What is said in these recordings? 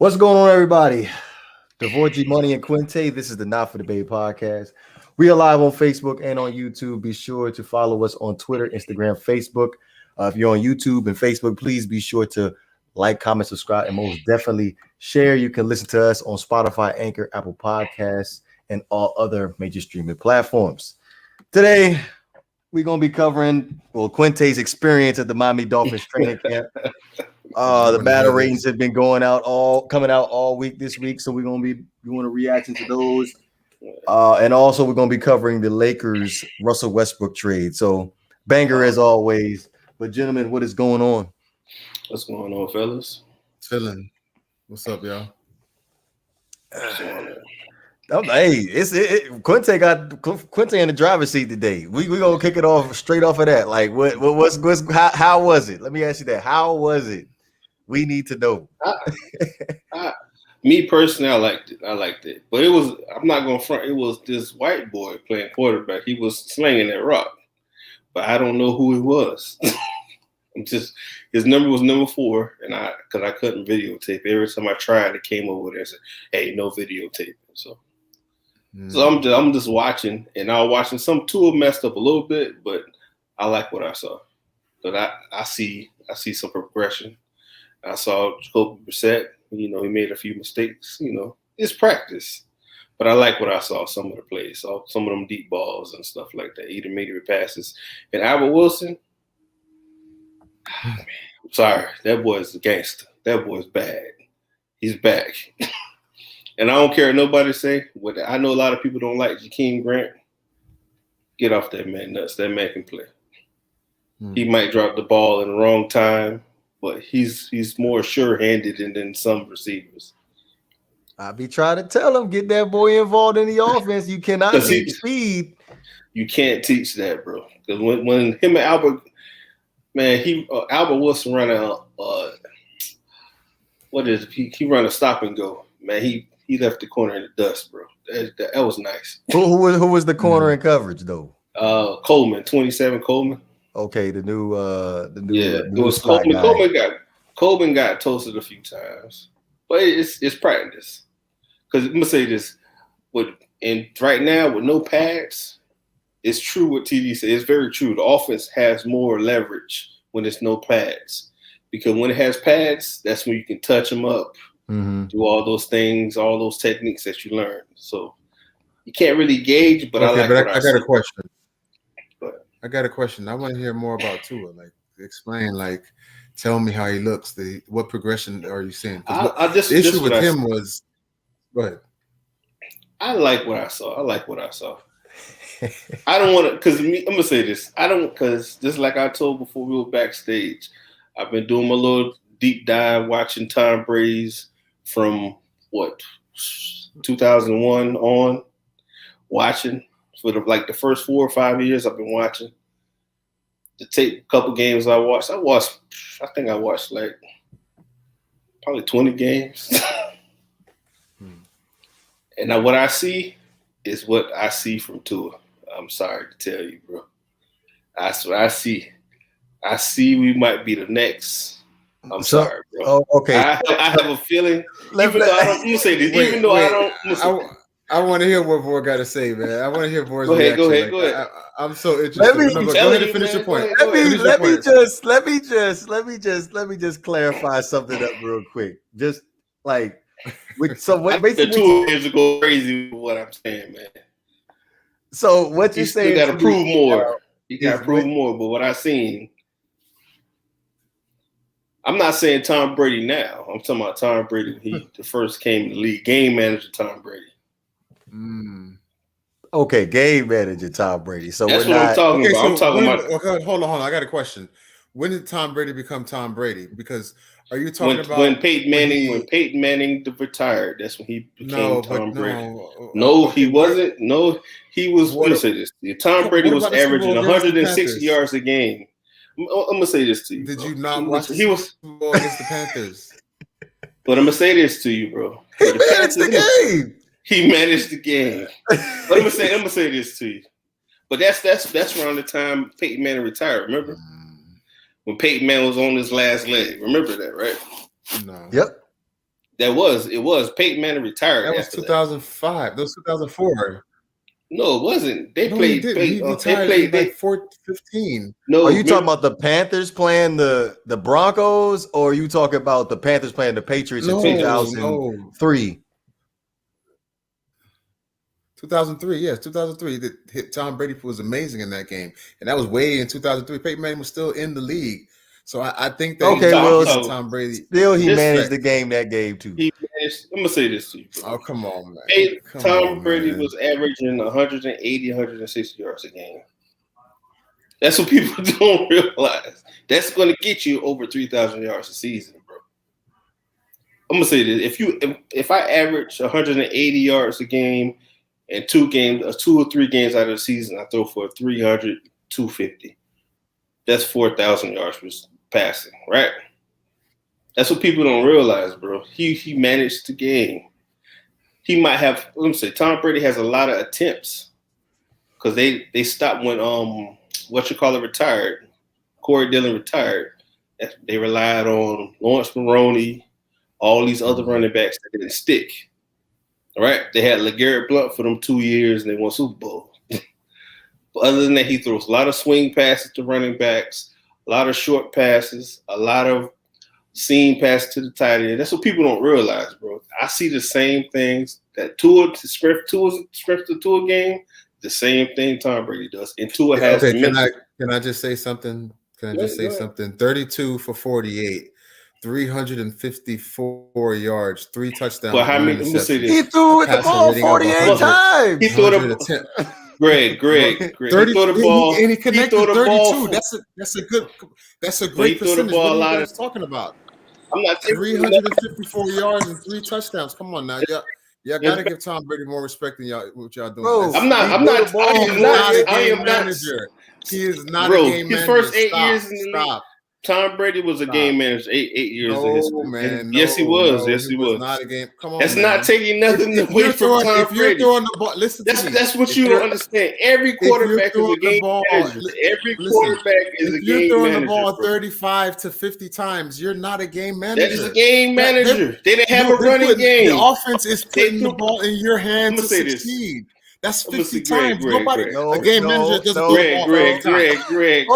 What's going on, everybody? Devorji Money and Quinte. This is the Not for the Bay podcast. We are live on Facebook and on YouTube. Be sure to follow us on Twitter, Instagram, Facebook. If you're on YouTube and Facebook, please be sure to like, comment, subscribe, and most definitely share. You can listen to us on Spotify, Anchor, Apple Podcasts, and all other major streaming platforms. Today, we're going to be covering, Quinte's experience at the Miami Dolphins training camp. The battle ratings have been coming out all week this week, so we're going to be doing a reaction to those. And also, we're going to be covering the Lakers Russell Westbrook trade. So, banger as always. But, gentlemen, what is going on? What's going on, fellas? Chilling. What's up, y'all? Hey, Quinte got Quinte in the driver's seat today. We gonna kick it off straight off of that. Like, how was it? Let me ask you that. How was it? We need to know. Me personally, I liked it. But it was, I'm not going to front, it was this white boy playing quarterback. He was slinging that rock. But I don't know who he was. His number was number 4, and because I couldn't videotape. Every time I tried, it came over there and said, hey, no videotaping. So I'm just watching, and I was watching two of them messed up a little bit, but I like what I saw. But I see some progression. I saw Jacoby Brissett. He made a few mistakes. It's practice. But I like what I saw, some of the plays. Saw some of them deep balls and stuff like that, intermediate passes. And Albert Wilson, man, I'm sorry, that boy's a gangster. That boy's bad. He's back. And I don't care what nobody say. I know a lot of people don't like Jakeem Grant. Get off that man nuts. That man can play. He might drop the ball in the wrong time, but he's more sure-handed than some receivers. I be trying to tell him, get that boy involved in the offense. You cannot teach speed. You can't teach that, bro. Because when him and Albert, man, Albert Wilson run he run a stop and go. Man, he left the corner in the dust, bro. That was nice. Who was the corner in coverage though? Coleman, 27 Coleman. Okay, the new it was Coleman. Coleman got toasted a few times, but it's practice. Because I'm gonna say this, right now with no pads, it's true what TD said. It's very true. The offense has more leverage when there's no pads, because when it has pads, that's when you can touch them up, do all those things, all those techniques that you learn. So you can't really gauge, but I got a question. I got a question. I want to hear more about Tua. Like, explain, tell me how he looks. What progression are you seeing? The issue with him was, go ahead. I like what I saw. I don't want to, because I'm going to say this. I don't, because just like I told before we were backstage, I've been doing my little deep dive watching Tom Brady's from 2001 on, watching. For the first 4 or 5 years, I've been watching the tape. A couple games I think I watched probably 20 games. And now what I see is what I see from Tua. I'm sorry to tell you, bro. That's what I see. I see we might be the next. I'm sorry, bro. Oh, okay. I have a feeling. I want to hear what Vor got to say, man. I want to hear Vor's reaction. Go ahead. I'm so interested. Go ahead and finish your point. Let me just clarify something up real quick. Just basically 2 years ago, crazy with what I'm saying, man. So what you saying? You got to prove more. You got to prove more. But what I seen, I'm not saying Tom Brady now. I'm talking about Tom Brady when he first came in the league. Game manager Tom Brady. Okay, game manager Tom Brady. So that's what I'm talking about. I'm talking about. Okay, hold on. I got a question. When did Tom Brady become Tom Brady? Because are you talking about when Peyton Manning retired? That's when he became Tom Brady. No, he wasn't. No, he was. Let me say this. Tom Brady was averaging 160 yards a game. I'm gonna say this to you. Did you not watch the Super Bowl against the Panthers? But I'm gonna say this to you, bro. He managed the game. He managed the game. But I'm gonna say this to you. But that's around the time Peyton Manning retired. Remember when Peyton Manning was on his last leg? Remember that, right? No. Yep. It was. Peyton Manning retired. That was 2005. That was 2004. No, it wasn't. They played. He retired in like 15. No, are you talking about the Panthers playing the Broncos, or are you talking about the Panthers playing the Patriots in 2003? 2003, yes, 2003. Tom Brady was amazing in that game, and that was way in 2003. Peyton Manning was still in the league, so I think that Tom Brady still he managed the game too. I'm gonna say this to you, bro. Oh, come on, man. Tom Brady was averaging 180, 160 yards a game. That's what people don't realize. That's going to get you over 3,000 yards a season, bro. I'm gonna say this: if I average 180 yards a game and 2 or 3 games out of the season, I throw for 300, 250. That's 4,000 yards for passing, right? That's what people don't realize, bro. He managed the game. He might have. Let me say, Tom Brady has a lot of attempts because they stopped when retired. Corey Dillon retired. They relied on Lawrence Maroney, all these other running backs that didn't stick. All right, they had LeGarrette Blount for them 2 years and they won Super Bowl. But other than that, he throws a lot of swing passes to running backs, a lot of short passes, a lot of seam passes to the tight end. That's what people don't realize, bro. I see the same things that Tua's strength to Tua game. The same thing Tom Brady does. And Tua has. Okay, can I just say something? Can I just say something? 32 for 48. 354 yards, 3 touchdowns. But how many? Let me say this. He threw the ball 48 times. He threw the Greg. 30, he threw the ball, and he connected 32. That's a great percentage. What are you guys talking about? I'm not 354 yards and 3 touchdowns. Come on now, y'all gotta give Tom Brady more respect than what y'all doing. Bro, I'm not. I am not. Manager. He is not bro, a game manager. His first 8 years in the league. Tom Brady was a game manager 8 years. No, man. Yes, he was. Yes, he was. Not a game. Come on, that's man. not taking nothing away from Tom Brady. Throwing the ball, listen to me. That's what you don't understand. Every quarterback is a game manager. Every quarterback is a game manager. If you're throwing the ball 35 to 50 times, you're not a game manager. That is a game manager. They didn't have a running game. The offense is putting the ball in your hands to succeed. That's 50 times. Nobody. A game manager doesn't throw the ball. Greg.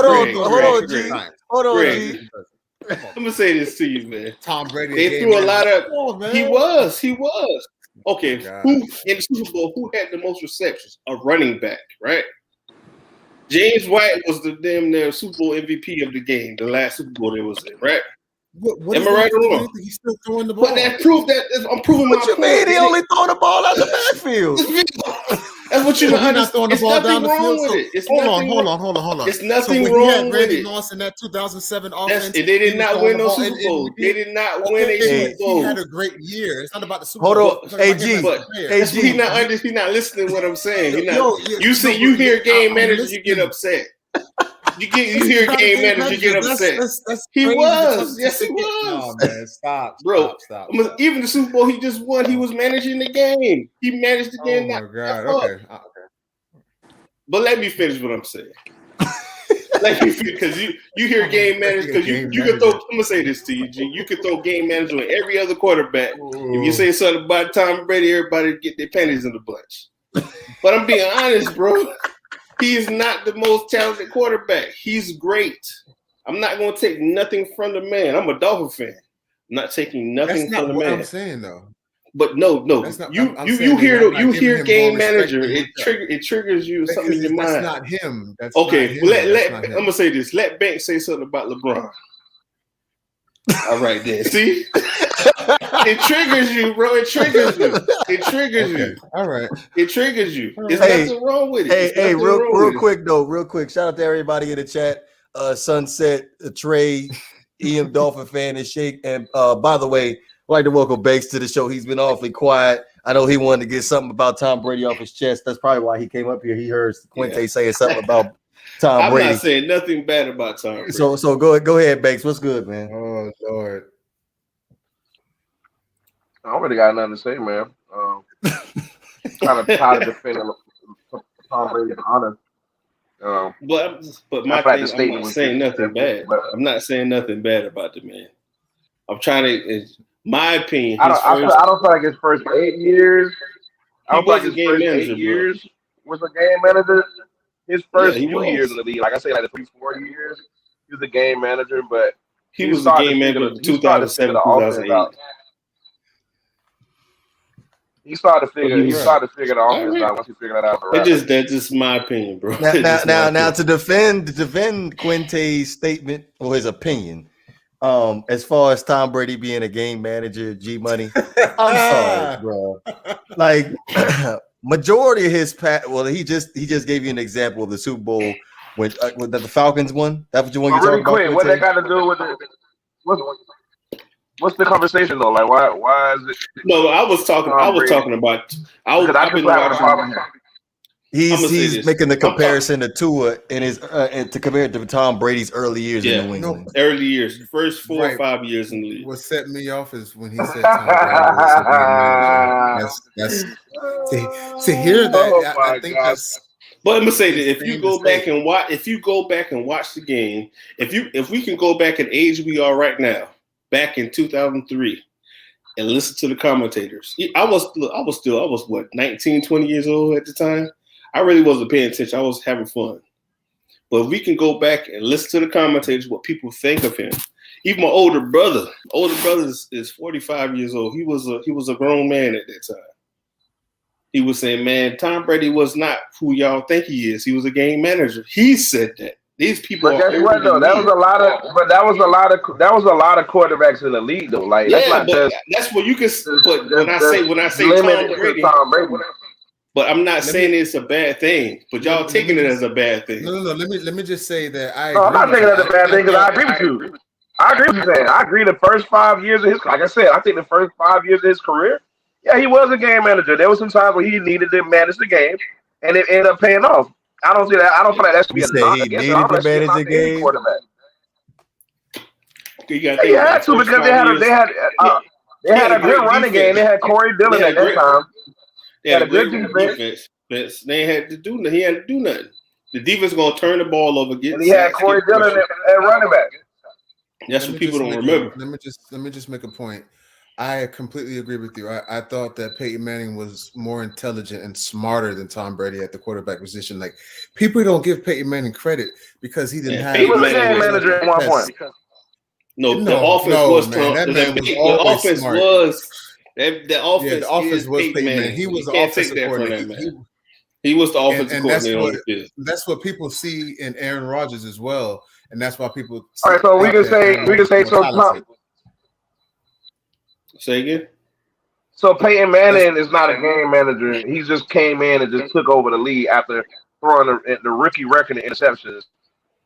Hold on, G. I'm gonna say this to you, man. Tom Brady. They threw a lot of. He was. Okay, who in the Super Bowl? Who had the most receptions? A running back, right? James White was the damn near Super Bowl MVP of the game, the last Super Bowl they was in, right? What am I right or wrong? He's still throwing the ball. But that proved that I'm proving what my point. What you mean? He only throw the ball out the backfield. That's what you know. Not throwing the ball down the field. Hold on. It's nothing wrong with Randy Moss in that 2007 offense. They did not win no Super Bowl. They did not win a Super Bowl. He had a great year. It's not about the Super Bowl. Hold on, AG. He's not listening to what I'm saying. You hear game manager, you get upset. You hear game manager, you get upset. He was. Yes, he was. No, man, stop. Even the Super Bowl he just won, he was managing the game. He managed the game. Oh, my God. Okay. But let me finish what I'm saying. Because you hear game manager, because you can throw, I'm going to say this to you, G. You can throw game manager on every other quarterback. Ooh. If you say something about Tom Brady, everybody get their panties in the bunch. But I'm being honest, bro. He is not the most talented quarterback. He's great. I'm not going to take nothing from the man. I'm a Dolphin fan. I'm not taking nothing from the man. That's not what I'm saying, though. But no. You hear game manager. It triggers you something in your mind. That's not him. Okay. I'm gonna say this. Let Banks say something about LeBron. All right, then. See, it triggers you, bro. It triggers you. All right. It triggers you. There's nothing wrong with it. Hey, real quick. Shout out to everybody in the chat. Sunset, Trey, EM Dolphin fan, and Shake. And by the way, I'd like to welcome Banks to the show. He's been awfully quiet. I know he wanted to get something about Tom Brady off his chest. That's probably why he came up here. He heard Quinte saying something about Tom Brady. I'm not saying nothing bad about Tom Brady. So go ahead, Banks. What's good, man? Oh, Lord. I don't really got nothing to say, man. Kind of tired of defending Tom Brady, honest. But my thing, I'm not saying nothing bad. I'm not saying nothing bad about the man. I'm trying to. My opinion. I don't feel like his first 8 years. I don't feel like his first 8 years was a game manager. His first few years in the league, like I say, like the 3-4 years, he was a game manager, but he was a game manager in 2007, 2008. He started to figure the offense out once he figured that out. That's just my opinion, bro. Now to defend Quinte's statement or his opinion, as far as Tom Brady being a game manager, G Money, I'm sorry, bro. Like majority of his he just gave you an example of the Super Bowl when the Falcons won. That's what you want to talk about. Quick, what that got to do with it? What's the conversation though? Like, why is it? No, I was talking about. He's making the comparison to Tua and his to compare it to Tom Brady's early years in New England. Early years, first 4 or 5 years in the league. What set me off is when he said Tom Brady was that's to hear that. I think that's. But I'm gonna say that if you go back and watch the game, if we can go back at age we are right now, back in 2003, and listen to the commentators. I was what 19, 20 years old at the time. I really wasn't paying attention. I was having fun. But if we can go back and listen to the commentators, what people think of him. Even my older brother is 45 years old. He was a grown man at that time. He was saying, man, Tom Brady was not who y'all think he is. He was a game manager. He said that. These people. But guess what though? That was a lot of quarterbacks in the league though. Like that's what you can. But when I say Tom Brady. But I'm not saying it's a bad thing. But y'all taking it as a bad thing. No. Let me just say that I'm not taking it as a bad thing because I agree with you. I agree with you saying. I agree. The first 5 years of his, like I said, I think the first 5 years of his career, yeah, he was a game manager. There was some times where he needed to manage the game, and it ended up paying off. I don't see that. I don't feel like that should be a knock against him. To manage the game. He had to because they had a good running game. They had Corey Dillon at that time. They had a good defense. They had to do. He had to do nothing. The defense going to turn the ball over. And he had Corey Dillon at running back. That's what people don't remember. Let me just make a point. I completely agree with you. I thought that Peyton Manning was more intelligent and smarter than Tom Brady at the quarterback position. Like people don't give Peyton Manning credit because he didn't have. He was a game manager at one point. The offense was Peyton Manning. He was the offensive coordinator. He was the offensive coordinator. That's what people see in Aaron Rodgers as well, and that's why people. All right, so we can say so. Say again. So Peyton Manning is not a game manager. He just came in and just took over the league after throwing the rookie record in interceptions,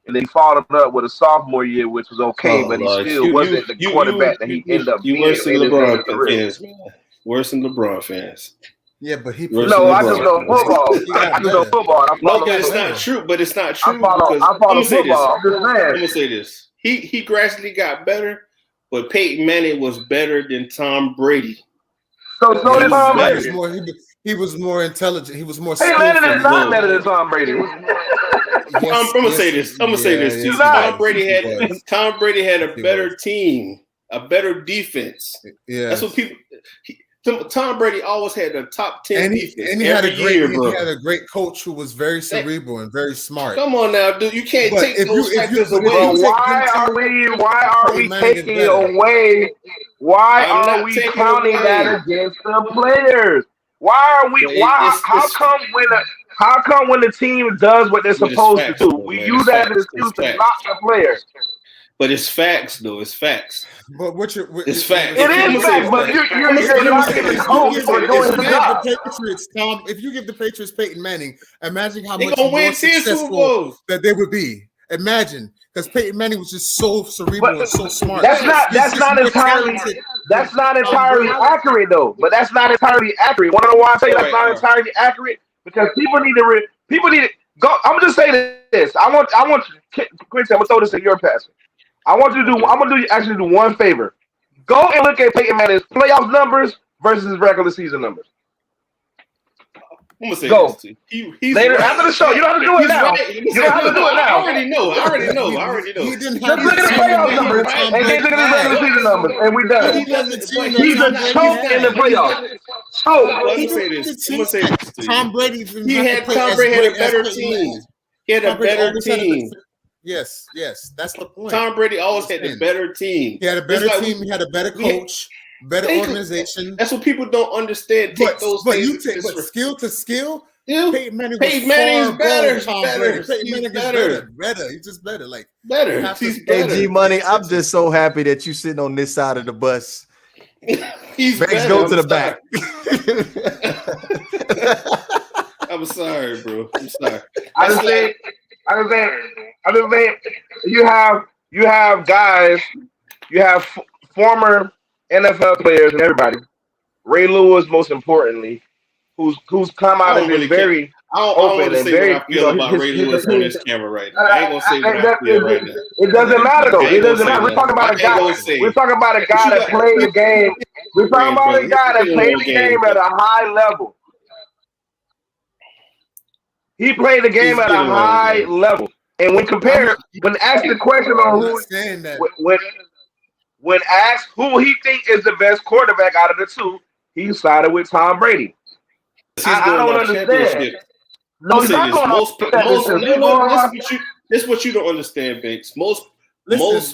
and then he followed up with a sophomore year, which was okay, but he still wasn't the quarterback that he ended up being. Worse than LeBron fans, man. Worse than LeBron fans. Yeah, but he. No, I just know football. I just know football. No, but it's not true. But it's not true. I follow football. I'm just saying. I'm gonna say this. He gradually got better. But Peyton Manning was better than Tom Brady. So did Tom Brady. He was more intelligent. He was more. Peyton Manning is not better than Tom Brady. I'm gonna say this. Tom Brady had a better team, a better defense. Yeah, that's what people. Tom Brady always had the top 10 defense. And he had a great coach who was very cerebral and very smart. Come on now, dude. You can't take those factors away. Why are we taking it away? Why are we counting that against the players? How come when the team does what they're supposed to do, we use that as an excuse to knock the players? But it's facts, though. It's facts. But it's facts. It is facts, but you're knocking the coach for doing the job. If you give the Patriots Peyton Manning, imagine how much more successful that they would be. Imagine, because Peyton Manning was just so cerebral and so smart. That's not entirely accurate though. But that's not entirely accurate. Want to know why I say that's not entirely accurate? Because people need to go. I'm gonna just say this. I want Quincy. I'm gonna throw this in your pass. I'm gonna do one favor. Go and look at Peyton Manning's playoff numbers versus his regular season numbers. I'm gonna say Go. this too. He's later right. after the show. You don't have to do it now. You don't have to do it now. I already know. He didn't Just have look at the playoff numbers and then look at the regular season numbers, and we done. He's a choke in the playoffs. Choke. I'm gonna say this to you. Tom Brady. Tom Brady had a better team. He had a better team. Yes, that's the point. Tom Brady always had the better team. He had a better team. He had a better coach, better organization. That's what people don't understand. But skill to skill. Peyton Manning is better. He's better. He's just better. Like better. He's better. AG Money, I'm just so happy that you're sitting on this side of the bus. He's better. Go to the back. I'm sorry, bro. I'm sorry. I just think you have guys, you have former NFL players and everybody. Ray Lewis, most importantly, who's come out and been very open and very. I feel about Ray Lewis on this camera right now. I ain't gonna say what I feel right now. It doesn't matter though. It doesn't matter. We're talking about a guy. We're talking about a guy that played the game. We're talking about a guy that played the game at a high level. He played the game at a high level. And when asked the question on when asked who he think is the best quarterback out of the two, he sided with Tom Brady. I don't understand. No, he's not going This is what you don't understand, Banks. Most players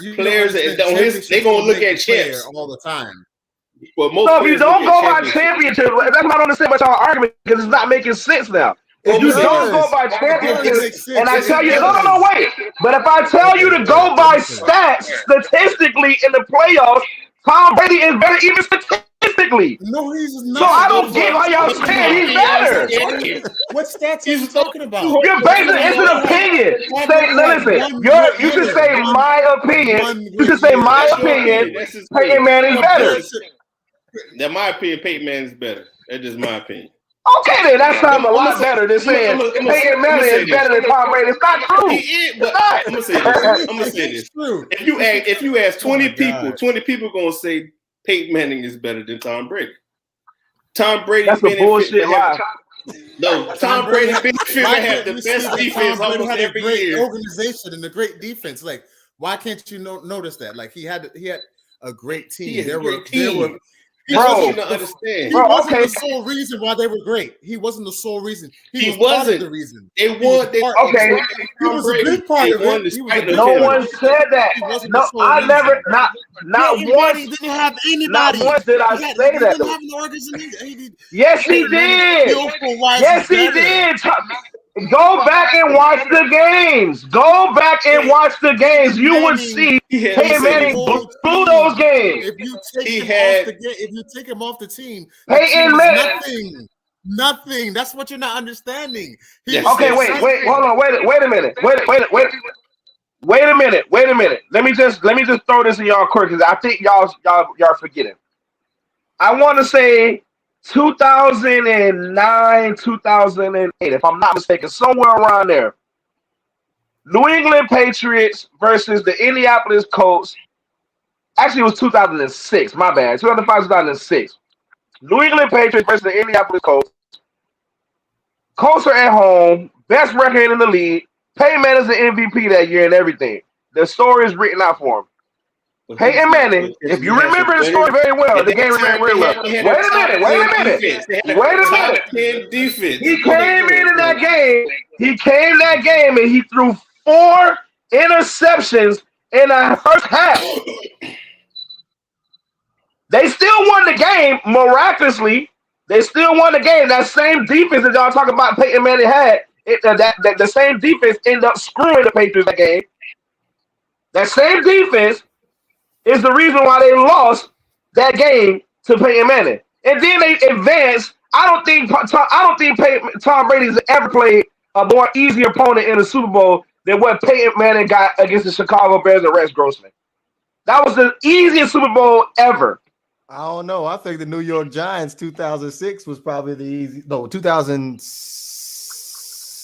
they're gonna look at champs all the time. But if you don't go by championship, that's why I don't understand about y'all argument because it's not making sense now. If you don't go by championships, and I tell you, no, wait. But if I tell you to go by stats, statistically in the playoffs, Tom Brady is better even statistically. No, he's not. So I don't get why y'all saying he's better. What stats are you talking about? You're basing it's an opinion. Listen, you should say my opinion. You should say my opinion. Peyton Manning's better. In my opinion, Peyton Manning's better. That's just my opinion. Okay, then that sounds a lot better than saying Peyton Manning is better than Tom Brady. It's not true. I'm gonna say this. If you ask 20 people, 20 people gonna say Peyton Manning is better than Tom Brady. Tom Brady. That's a bullshit lie. No, Tom Brady have the best defense almost every year. Organization and a great defense. Like, why can't you notice that? Like, he had a great team. There were. He wasn't the sole reason why they were great. He wasn't the sole reason. He was part of the reason. They won. He was a big part of it. No one said that. No, I never. Not once. He didn't have anybody. Not once did I say that. He didn't have an organization. Yes, he did. Yes, he did. Go back and watch the games. Go back and watch the games. You would see Peyton Manning blew those games. If you take him off the team, Peyton Manning. Nothing. That's what you're not understanding. Okay, wait, hold on, wait a minute. Wait a minute. Let me just throw this in y'all quick because I think y'all forgetting. I want to say 2009, 2008, if I'm not mistaken, somewhere around there. New England Patriots versus the Indianapolis Colts. Actually, it was 2006. My bad. 2005, 2006. New England Patriots versus the Indianapolis Colts. Colts are at home. Best record in the league. Peyton Manning's the MVP that year and everything. The story is written out for him. Peyton Manning, if you remember the story very well, the game ran very well. Wait a minute. He came in that game. He came that game and he threw 4 interceptions in the first half. They still won the game miraculously. They still won the game. That same defense that y'all talking about Peyton Manning had, the same defense ended up screwing the Patriots that game. That same defense is the reason why they lost that game to Peyton Manning. And then they advanced. I don't think Tom Brady's ever played a more easy opponent in the Super Bowl than what Peyton Manning got against the Chicago Bears and Rex Grossman. That was the easiest Super Bowl ever. I don't know. I think the New York Giants 2006 was probably the easy. No, 2007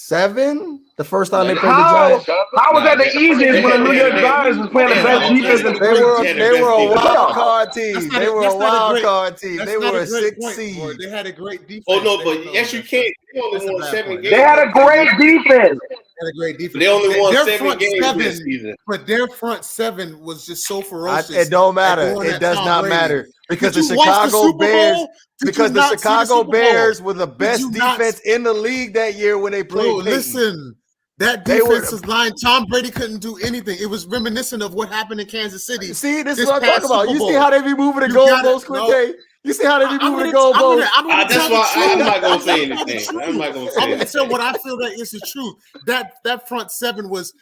7. The first time they played the How Giants. how was that the easiest when the New York Giants was playing the best defense in the They were a wild card team. That's not They a- were that's a not a wild great- card team. That's They not were a a great 6 point, seed. boy. They had a great defense. Oh no, They- but yes, you that's can't. They only that's a won bad 7 point. games. They had a great defense. had a great defense. They only won Their 7 front games seven, this season. but their front 7 was just so ferocious. It don't matter. going It at does Tom not Brady. matter because the Did you watch the Chicago Super Bears. Bowl? Did Because you the not see Chicago Super Bowl? Bears were the best you not- defense in the league that year when they played. Bro, Peyton. listen. That They were- defensive line, Tom Brady couldn't do anything. It was reminiscent of what happened in Kansas City. See, this is this what I'm past talking about. Super You see Bowl. how they be moving the You gotta- goalposts, Quinte? You see how they be moving the I'm goalposts? gonna That's tell the why I'm truth. not gonna say I'm gonna anything. tell the I'm not truth. gonna say I'm gonna anything. tell what I feel that is the truth. That front 7 was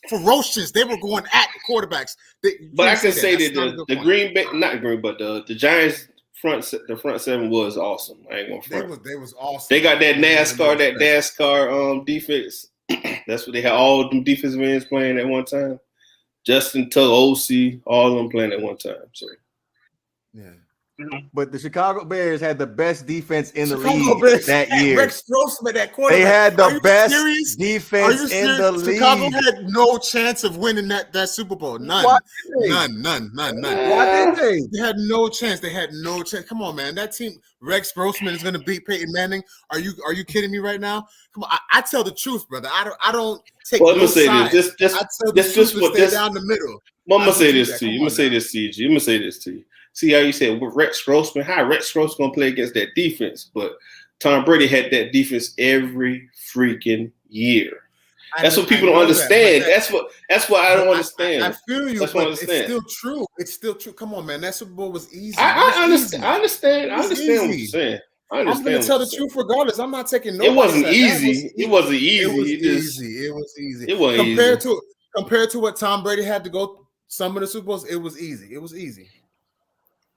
ferocious. They were going at the quarterbacks. But I can say That's not a that good the point. Green Bay, not Green, but the Giants front 7 was awesome. I ain't gonna front. They was awesome. They got that NASCAR defense. That's what they had all them defensive ends playing at one time. Justin Tuck, OC, all of them playing at one time. So Yeah. But the Chicago Bears had the best defense in the Chicago league Bears that had year. Rex Grossman at quarterback. They had Are the you best serious? Are you defense in serious? the league. Chicago had no chance of winning that Super Bowl. None. Why did they? None. Why did they? They had no chance. They had no chance. Come on, man. That team, Rex Grossman is going to beat Peyton Manning. Are you kidding me right now? Come on. I tell the truth, brother. I don't take Well, I'm no gonna say sides. this. I tell the truth and stay down the middle. I'm gonna I say do this that. to you. Come I'm gonna on say now. this to you. I'm gonna say this to you. See how you said with Rex Grossman? How Rex Grossman gonna play against that defense? But Tom Brady had that defense every freaking year. That's what people don't understand. That's what I don't understand. I feel you, That's what I but it's understand. still true. It's still true. Come on, man. That Super Bowl was easy. I It was easy. understand. I understand. I It was understand what easy. you're saying. I I'm understand. going to tell the what you're truth regardless. I'm not taking no. saying. It wasn't easy. It wasn't easy. It was It just- easy. It was easy. It wasn't compared to what Tom Brady had to go some of the Super Bowls. It was easy. It was easy.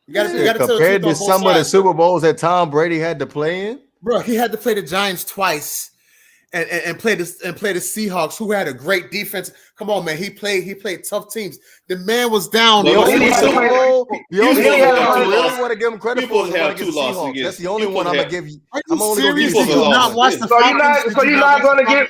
You got to tell the Compared truth to on both some of the sides, Super Bowls that Tom Brady had to play in. bro. He had to play the Giants twice. And play the Seahawks, who had a great defense. Come on, man. He played tough teams. The man was down. The only He Super Bowl, the only supposed one to have I two really losses. want to give him credit He for is supposed to the one have against two the losses Seahawks. against- That's the only he one I'm supposed gonna to give you. Are I'm you only gonna give serious? you Did you Seahawks. not watch the So you're Falcons? not going to give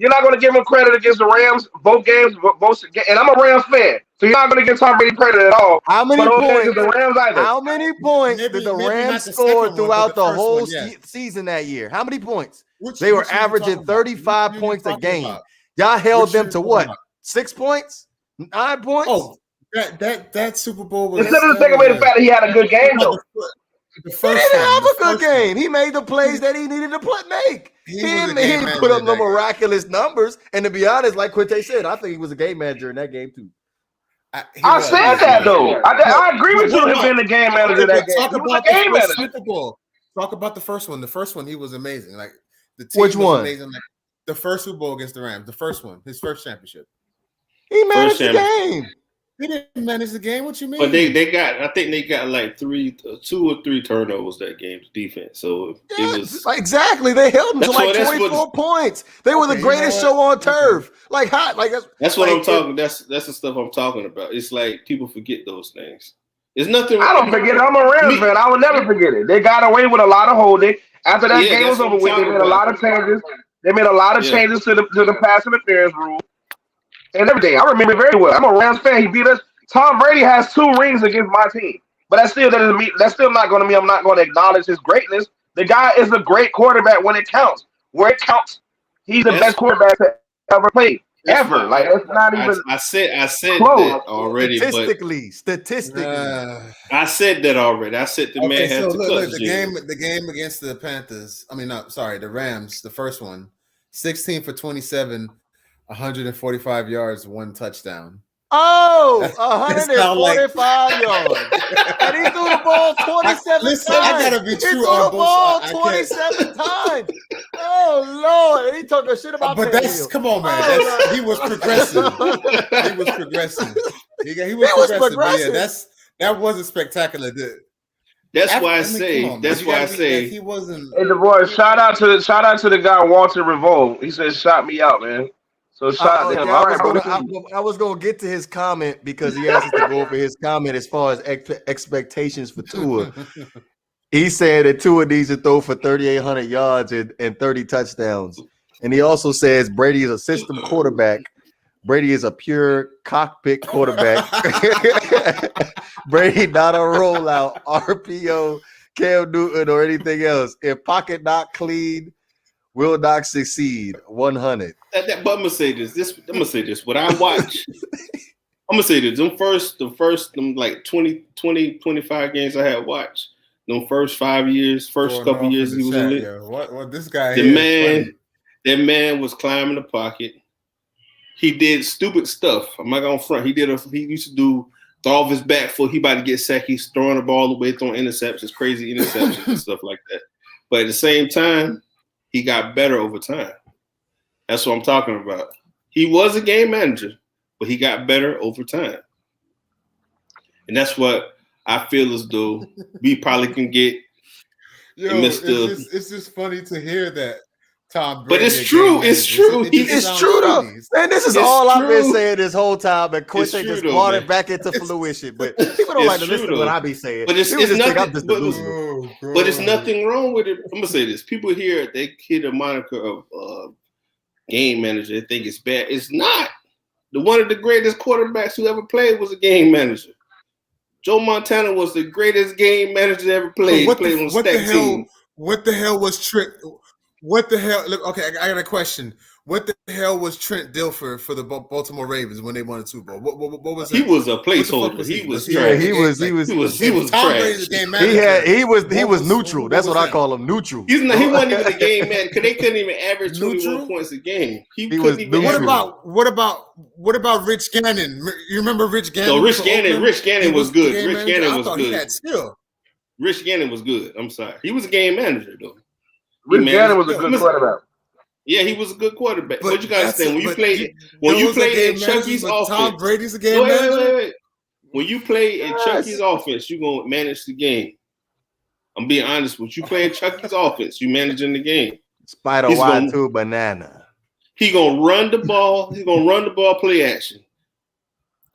you're not going to give him credit against the Rams both games, both. And I'm a Rams fan, so you're not going to give Tom Brady credit at all. How many But okay, points? the Rams either. How many points Maybe- did the maybe Rams not the score second one, throughout but the the first whole one, yeah. season that year? How many points? Which- They were which one you averaging talking about? 35 Which one you points a talking game. about? Y'all held Which them one to you what? talking about? 6 points? 9 points? Oh, that Super Bowl was. Instead of taking away the fact that he had a good game, though. The He first didn't one, have the a good first one. game. He made the plays that he needed to make. He He was a didn't game put up manager no that game. miraculous numbers. And to be honest, like Quinte said, I think he was a game manager in that game too. I said that, though. I agree with you him being the game manager of that game. Talk He was about a game the first manager. Super Bowl. Talk about the first one. The first one, he was amazing. Like the team Which was one? amazing. Like, the first Super Bowl against the Rams. The first one, his first championship. He managed the championship. game. He didn't manage the game. What you mean? But I think they got like 2 or 3 turnovers that game's defense. So Yeah, it was. exactly. They held him to That's like what- that's 24 points. They were the Okay, you greatest know show on turf. Like hot. Like That's what like, I'm talking. That's the stuff I'm talking about. It's like people forget those things. It's nothing. I don't forget it. I'm a Rams fan. I will never forget it. They got away with a lot of holding. After that Yeah, game that's was over what with, I'm they made a talking lot of changes. They made a lot of Yeah. changes to the pass interference rule and everything. I remember it very well. I'm a Rams fan. He beat us. Tom Brady has 2 rings against my team, but that still doesn't mean that's still not going to mean I'm not going to acknowledge his greatness. The guy is a great quarterback when it counts. Where it counts, he's the best quarterback to ever play. Ever. Like it's not even. I said close. that already. But Statistically. I said that already. I said the man has to clutch the game against the Panthers. I mean, the Rams. The first one, 16 for 27, 145 yards, 1 touchdown. Oh, That sound 145 yards. And he threw the ball 27 Listen, times. I gotta be He true threw on the both ball sides. I 27 times. Oh, Lord. And he talking shit about But that's Tannehill. come on, man. Oh, He was progressive. He was progressive. He was was progressive. But yeah, progressive. that wasn't spectacular. That's After- why I mean, say. come on, man. That's You why I gotta be- say. like, he wasn't. Hey, the boy, shout out to the guy Walter Revolt. He said, "Shot me out, man." So shout out to him. All right, bro. I was gonna get to his comment because he asked us to go over his comment as far as expectations for Tua. He said that Tua needs to throw for 3,800 yards and 30 touchdowns. And he also says Brady is a system quarterback. Brady is a pure cockpit quarterback. Brady not a rollout, RPO, Cam Newton, or anything else. If pocket not clean, will not succeed. 100. But I'm gonna say this. What I watch, I'm gonna say this. The first like 20, 25 games I had watched. Them first 5 years, couple years he was in it. What this guy? That man was climbing the pocket. He did stupid stuff. I'm not gonna front. He used to do throw off his back foot. He about to get sacked. He's throwing the ball away, throwing interceptions, crazy interceptions and stuff like that. But at the same time, he got better over time. That's what I'm talking about. He was a game manager, but he got better over time. And that's what I feel as though we probably can get. It's just funny to hear that. Tom Brady, but it's true. It's true. It's true though. Man, this is all I've been saying this whole time, and Quincy just brought it back into fruition. But people don't like to listen to what I be saying. But it's nothing wrong with it. I'm gonna say this. People here, they hear the moniker of game manager, they think it's bad. It's not. One of the greatest quarterbacks who ever played was a game manager. Joe Montana was the greatest game manager that ever played. What the hell was Trent? What the hell? Look, okay, I got a question. What the hell was Trent Dilfer for the Baltimore Ravens when they won the Super Bowl? What was that? He was a placeholder. He was trash. He was trash. He was neutral. That's what I call him, neutral. He wasn't even a game man because they couldn't even average 21 points a game. He couldn't even. What about Rich Gannon? You remember Rich Gannon? No, Rich Gannon was good. Rich Gannon was good. He had skill. Rich Gannon was good. I'm sorry. He was a game manager though. Rich Gannon was a good quarterback. Yeah, he was a good quarterback. But you gotta understand when you play in Chucky's offense. Tom Brady's a game manager. Wait. When you play in Chucky's offense, you're gonna manage the game. I'm being honest with you. Play in Chucky's offense, you managing the game. Spider Y2 banana. He gonna run the ball. He's gonna run the ball, play action.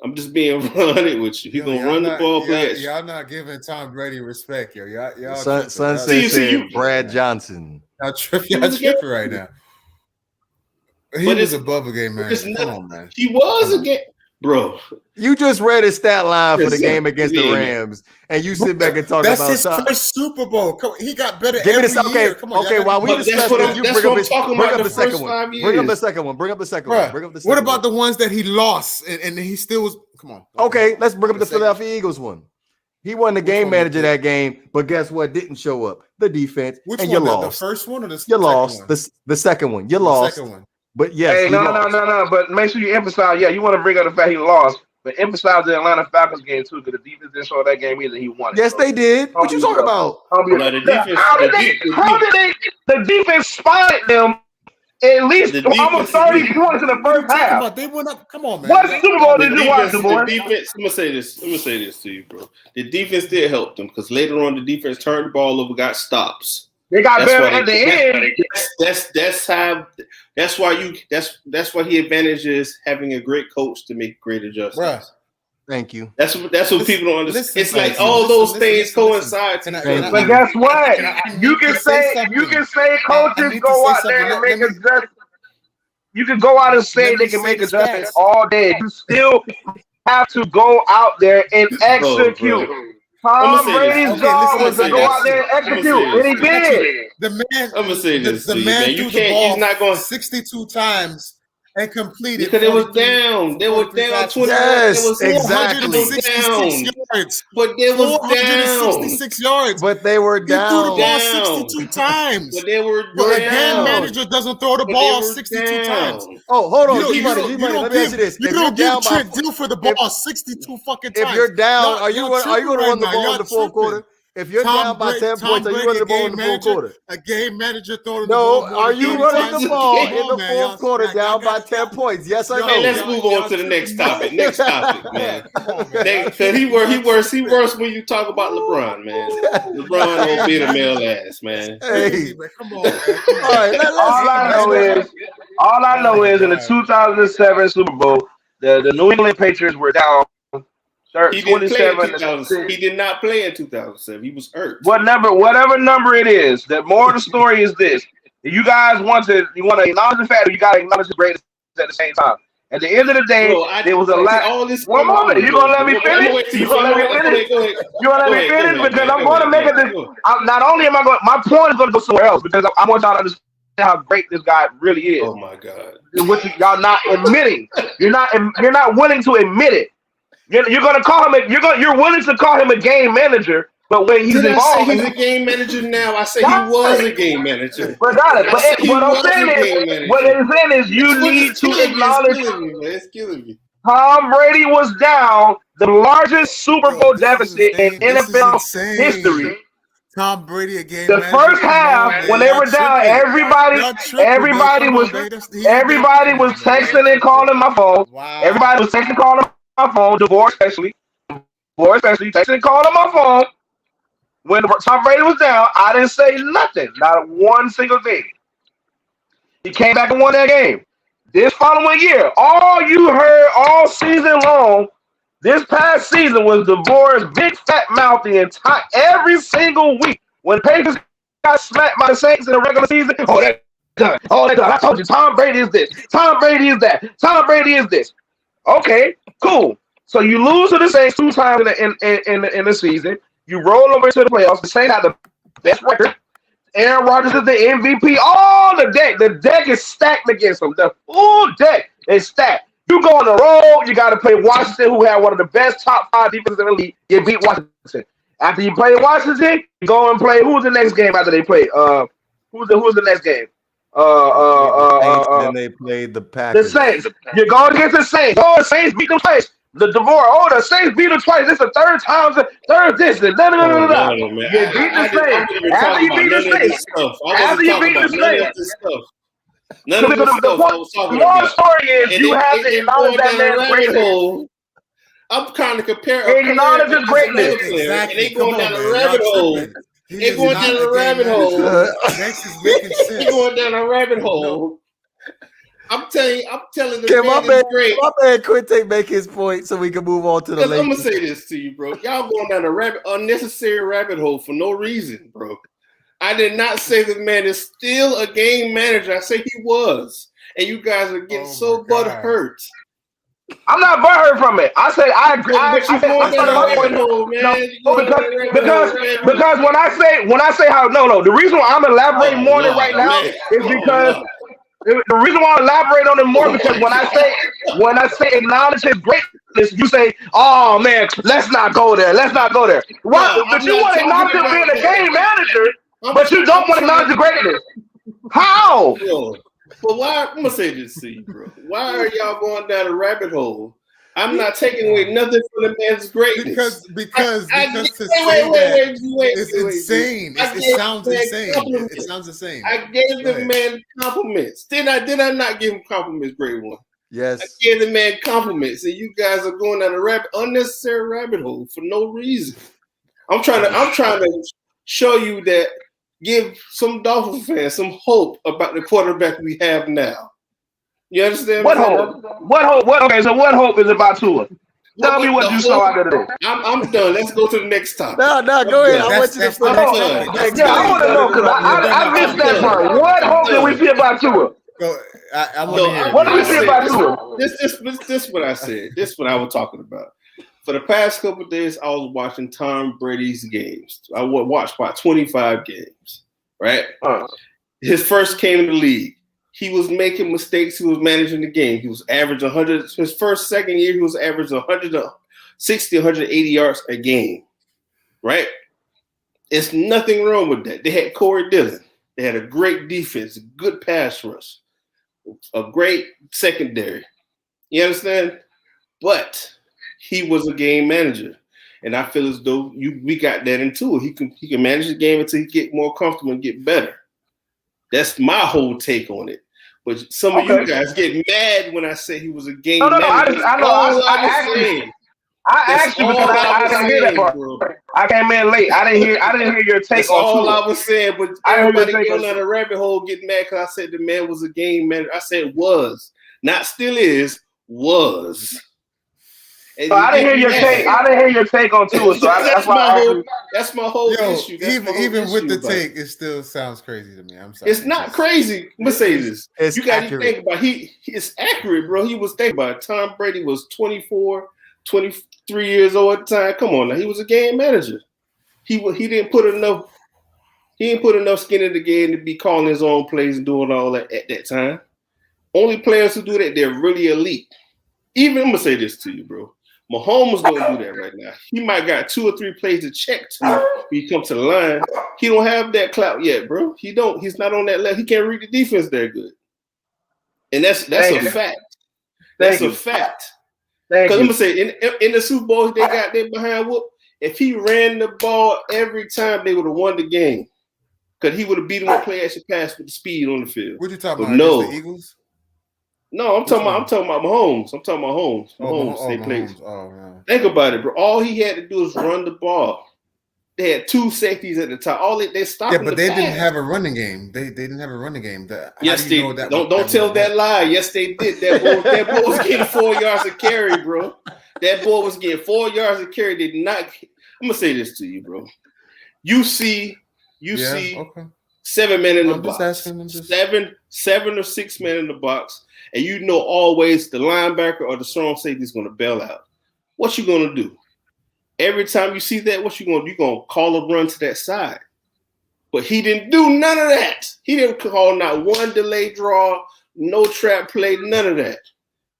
I'm just being running with you. He's gonna run the ball, play action. Y'all not giving Tom Brady respect, yo. Y'all Sunset said Brad Johnson. Y'all tripping right now. He was above a game manager. Come on, man. He was a game, bro. You just read his stat line for the game against the Rams, and you sit back and talk about that's his first Super Bowl. Come on, he got better every year. Come on, okay. While we discuss this, you bring up the second one. Bring up the second one. What about the ones that he lost and he still was? Come on. Okay, let's bring up the Philadelphia Eagles one. He won the game manager that game, but guess what? Didn't show up. The defense. Which and one? You lost. The first one or the second one? You lost. The second one. You lost. Second one. But yes. Hey, no. But make sure you emphasize. Yeah, you want to bring up the fact he lost, but emphasize the Atlanta Falcons game too, because the defense didn't show that game either. He won. Yes, they did. What you talking about? How did the defense spotted them? At least almost 30 points in the first half. They went up. Come on, man. What Super Bowl did you watch, boy? The defense. I'm gonna say this to you, bro. The defense did help them because later on the defense turned the ball over, got stops. They got better at the end. That's why he advantages having a great coach to make great adjustments. Bruh. Thank you. That's what people don't understand. It's like all those things coincide. But guess what? You can say coaches go out there and make adjustments. You can go out and say they can make adjustments all day. You still have to go out there and execute. Tom Brady's job was to go out there and execute, and he did. I'm gonna say this. The man threw the ball. He's not going 62 times. And completed because it was down. They were down 20. Yes, it was exactly. Yards. But they was down. 66 yards. But they were down. He threw the ball 62 times. But they were down. But a game manager doesn't throw the ball 62 times. Oh, hold on. Let me ask you this. You don't give Trent Dilfer the ball 62 fucking times. If you're down, are you going to run the ball in the fourth quarter? If you're down by 10 points, are you running the ball in the fourth quarter? A game manager throwing the ball. No, are you running the ball in the fourth quarter down by 10 points? Yes or no? Hey, let's move on to the next topic. Next topic, man. He worse when you talk about LeBron, man. LeBron don't beat a male ass, man. Hey, come on, man. All right, all I know is in the 2007 Super Bowl, the New England Patriots were down He didn't play in 2007. He did not play in 2007. He was hurt. Whatever number it is, the more of the story is this. You guys want to acknowledge the fact that you got to acknowledge the greatness at the same time. At the end of the day, there was a lot. One moment, you gonna let me finish? You gonna let me finish? You gonna let me finish? Because I'm going to make it. Not only am I going, my point is going to go somewhere else because I want y'all to understand how great this guy really is. Oh my God! Which y'all not admitting. You're not willing to admit it. You're gonna call him. You're willing to call him a game manager. But when he's involved, he's a game manager now. I say he was a game manager. But what I'm saying is, you need to acknowledge. It's killing me. Tom Brady was down the largest Super Bowl deficit in NFL history. Tom Brady again. The first half, when they were down, everybody was texting and calling my phone. Wow. Everybody was texting and calling my phone. DeVore especially texting and calling my phone. When Tom Brady was down, I didn't say nothing, not one single thing. He came back and won that game. This following year, all you heard all season long, this past season was DeVore's big fat mouth the entire every single week. When Patriots got smacked by the Saints in the regular season, oh that done. I told you, Tom Brady is this, Tom Brady is that, Tom Brady is this. Okay, cool. So you lose to the Saints 2 times in the season. You roll over to the playoffs. The Saints have the best record. Aaron Rodgers is the MVP. All the deck is stacked against them. The full deck is stacked. You go on the road, you got to play Washington, who had one of the best top 5 defenses in the league. You beat Washington. After you play Washington, you go and play. Who's the next game after they play? Who's the next game? Then they played the Packers. The Saints. You go against the Saints. Oh, the Saints beat them twice. The Saints beat them twice. This is the third time. Third this. No. You beat the Saints. After you beat the Saints. After you beat the Saints. None of the stuff I was talking about. The story is you have to acknowledge that man's greatness. I'm trying to compare. Acknowledge his greatness. Exactly. And they going down the rabbit hole. They going down the rabbit hole. They going down a rabbit hole. I'm telling the man is great. My man Quinte make his point so we can move on to the I'm gonna say this to you, bro. Y'all going down a unnecessary rabbit hole for no reason, bro. I did not say the man is still a game manager. I say he was, and you guys are getting so butthurt. I'm not butthurt from it. I say I agree. Because when I say how the reason why I'm elaborating more on it right now is because. The reason why I elaborate on it more because when I say acknowledge his greatness, you say, "Oh man, let's not go there. Let's not go there." What? But you want to acknowledge him being a game manager, but you don't want to acknowledge the greatness. How? But why? I'm gonna say this to you, bro. Why are y'all going down a rabbit hole? I'm not taking away nothing from the man's greatness. Because wait, it's insane. It sounds insane. It sounds insane. I gave the man compliments. Did I not give him compliments, great one? Yes. I gave the man compliments, and you guys are going down a unnecessary rabbit hole for no reason. I'm trying to show you that give some Dolphins fans some hope about the quarterback we have now. You understand? What hope? Okay, so what hope is about Tua? Tell me what you saw out of it. I'm done. Let's go to the next topic. No, go ahead. I want you to put next. Yeah, I want to know because I missed that part. What hope did we see about Tua? What did we see about Tua? This what I said. This is what I was talking about. For the past couple of days, I was watching Tom Brady's games. I watched about 25 games. Right. His first came in the league. He was making mistakes. He was managing the game. He was averaging 100. His second year, he was averaging 160, 180 yards a game. Right? It's nothing wrong with that. They had Corey Dillon. They had a great defense, a good pass rush, a great secondary. You understand? But he was a game manager. And I feel as though we got that into it. He can manage the game until he get more comfortable and get better. That's my whole take on it. But some of you guys get mad when I say he was a game manager. I asked you because I didn't hear that part. I came in late. I didn't hear your take. That's all I was saying. But everybody going down a rabbit hole getting mad because I said the man was a game manager. I said was, not still is, was. So I didn't hear your take. I didn't hear your take on Tua. So that's my whole issue. Even with the take, it still sounds crazy to me. I'm sorry. It's not crazy. I'm gonna say this. You got to think about it's accurate, bro. He was thinking about it. Tom Brady was 24, 23 years old at the time. Come on now. He was a game manager. He didn't put enough skin in the game to be calling his own plays and doing all that at that time. Only players who do that, they're really elite. Even I'm gonna say this to you, bro. Mahomes don't do that right now. He might got 2 or 3 plays to check to when he comes to the line. He don't have that clout yet, bro. He's not on that level. He can't read the defense that good. And that's a fact. That's a fact. Because I'm gonna say in the Super Bowl they got there behind Whoop. If he ran the ball every time, they would have won the game. Because he would have beat them with play action pass with the speed on the field. What you talking about? No, the Eagles. No, I'm talking about Mahomes. Mahomes. They played. Think about it, bro. All he had to do was run the ball. They had 2 safeties at the top. They stopped. Yeah, but they didn't have a running game. They didn't have a running game. Yes, they did. Don't tell that lie. Yes, they did. That boy was getting 4 yards of carry, bro. That boy was getting 4 yards of carry. They did not. I'm gonna say this to you, bro. You see. 7 men in the box. 7 or 6 men in the box. And you know always the linebacker or the strong safety is going to bail out. What you going to do? Every time you see that, what you going to do? You're going to call a run to that side. But he didn't do none of that. He didn't call not one delayed draw, no trap play, none of that.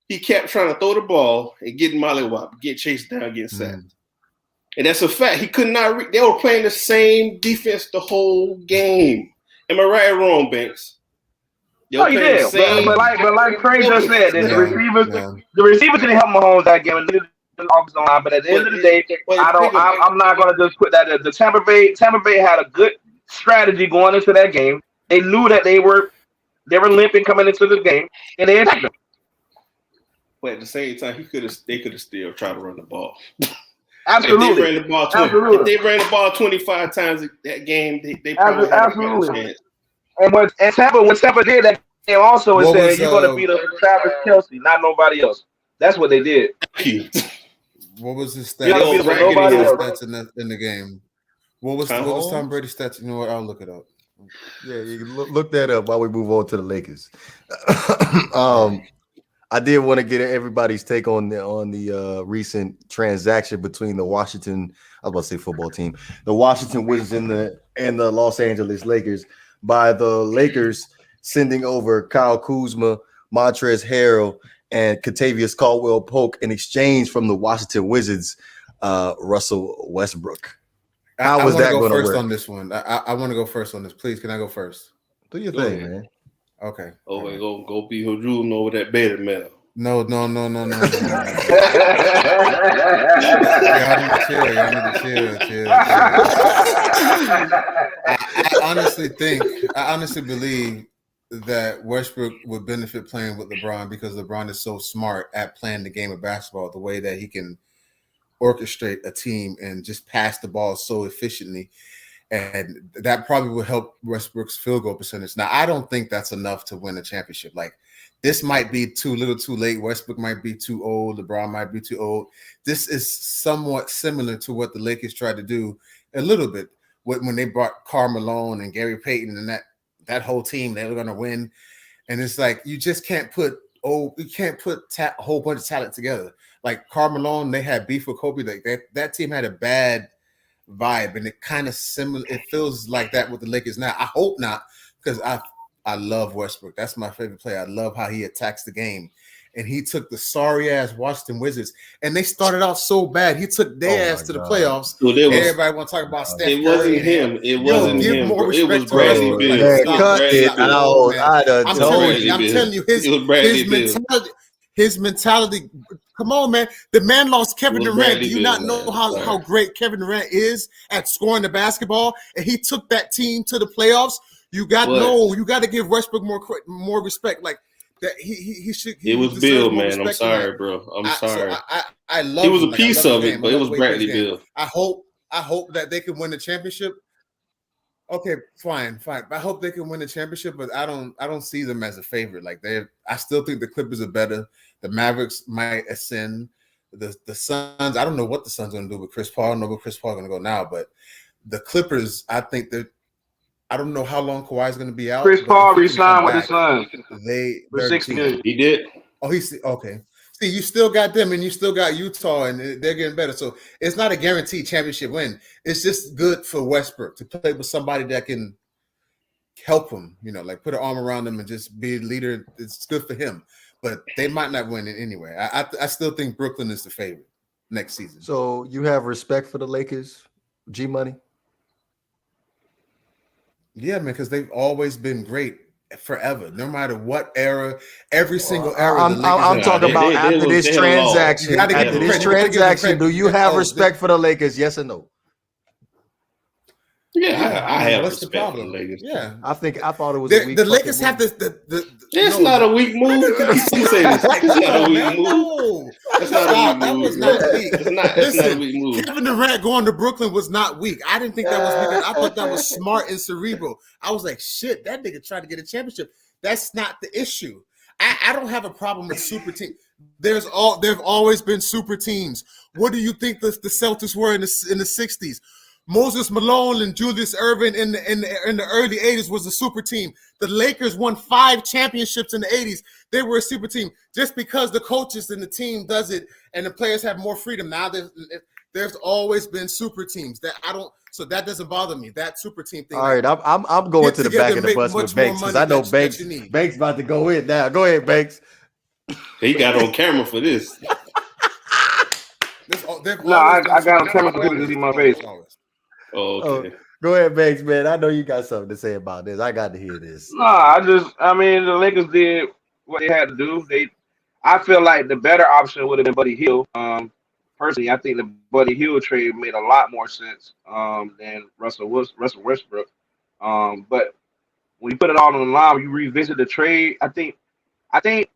He kept trying to throw the ball and get mollywop, get chased down, get sacked. And that's a fact. He could not they were playing the same defense the whole game. Am I right or wrong, Banks? Oh, you did. But like Craig just said, the receivers didn't help Mahomes that game. The offensive line, but at the end of the day, I'm not gonna just put that. The Tampa Bay had a good strategy going into that game. They knew that they were limping coming into the game, and they attacked them. But at the same time, they could have still tried to run the ball. Absolutely. If they ran the ball 25 times that game, they probably had a better chance. And when Tampa did that game also, it said you're going to beat Travis Kelce, not nobody else. That's what they did. What was his stats in the game? What was Tom Brady's stats? You know what? I'll look it up. Yeah, you can look that up while we move on to the Lakers. I did want to get everybody's take on the recent transaction between the Washington Wizards and the Los Angeles Lakers, by the Lakers sending over Kyle Kuzma, Montrezl Harrell, and Kentavious Caldwell-Pope in exchange from the Washington Wizards, Russell Westbrook. How was that going to work? On this one, I want to go first on this. Please, can I go first? Do your thing, man. Okay. Oh, and go be her drooling over that beta mail. No. Y'all need to chill. I honestly believe that Westbrook would benefit playing with LeBron because LeBron is so smart at playing the game of basketball, the way that he can orchestrate a team and just pass the ball so efficiently. And that probably will help Westbrook's field goal percentage. Now, I don't think that's enough to win a championship. Like, this might be too little too late. Westbrook might be too old. LeBron might be too old. This is somewhat similar to what the Lakers tried to do a little bit when they brought Karl Malone and Gary Payton and that whole team. They were going to win. And it's like, you just can't put a whole bunch of talent together. Like Karl Malone, they had beef with Kobe. Like that team had a bad vibe, and it kind of similar. It feels like that with the Lakers now. I hope not, because I love Westbrook. That's my favorite player. I love how he attacks the game. And he took the sorry-ass Washington Wizards, and they started off so bad. He took their ass to the playoffs. So everybody want to talk about Steph Curry. It wasn't him. It wasn't him. It was Bradley Beal. Cut it out. I'm telling you, his mentality. Come on, man. The man lost Kevin Durant. Do you not know how great Kevin Durant is at scoring the basketball? And he took that team to the playoffs. You got to give Westbrook more respect. Like that, he should. It was Bill, man. I'm sorry, bro. I'm sorry. I love. He was a piece of it, but it was Bradley Beal. I hope that they can win the championship. Okay, fine. I hope they can win the championship, but I don't see them as a favorite. Like I still think the Clippers are better. The Mavericks might ascend. the Suns. I don't know what the Suns are going to do with Chris Paul. I don't know where Chris Paul is going to go now, but the Clippers, I think that I don't know how long Kawhi is going to be out. Chris Paul re-signed with the Suns. For 60 million. He did. Oh, he's okay. See, you still got them, and you still got Utah, and they're getting better. So it's not a guaranteed championship win. It's just good for Westbrook to play with somebody that can help him. Like put an arm around him and just be a leader. It's good for him. But they might not win it anyway. I still think Brooklyn is the favorite next season. So you have respect for the Lakers, G Money? Yeah, man, because they've always been great forever, no matter what era, every single era. I'm talking about after this transaction. After this transaction, do you have respect for the Lakers? Yes or no? Yeah, I have what's respect the problem? for the Lakers. Yeah, I thought it was a weak the Lakers move. have the It's not a weak move. You say this. It's not a weak move. No, It's not a weak that move. was not weak. It's not a weak move. Kevin Durant going to Brooklyn was not weak. I didn't think that was weak. I thought that was smart and cerebral. I was like, shit, that nigga tried to get a championship. That's not the issue. I don't have a problem with super teams. There've always been super teams. What do you think the Celtics were in the 60s? Moses Malone and Julius Erving in the early 80s was a super team. The Lakers won 5 championships in the 80s. They were a super team. Just because the coaches and the team does it and the players have more freedom. Now there's always been super teams. So that doesn't bother me. That super team thing. All right, I'm going to the back of the bus with Banks because I know Banks about to go in now. Go ahead, Banks. He got on camera for this. No, I got on camera for to see my face. Oh, okay. Go ahead, Banks, man. I know you got something to say about this. I got to hear this. No, the Lakers did what they had to do. I feel like the better option would have been Buddy Hield. Personally, I think the Buddy Hield trade made a lot more sense than Russell Westbrook. But when you put it all on the line, you revisit the trade. I think the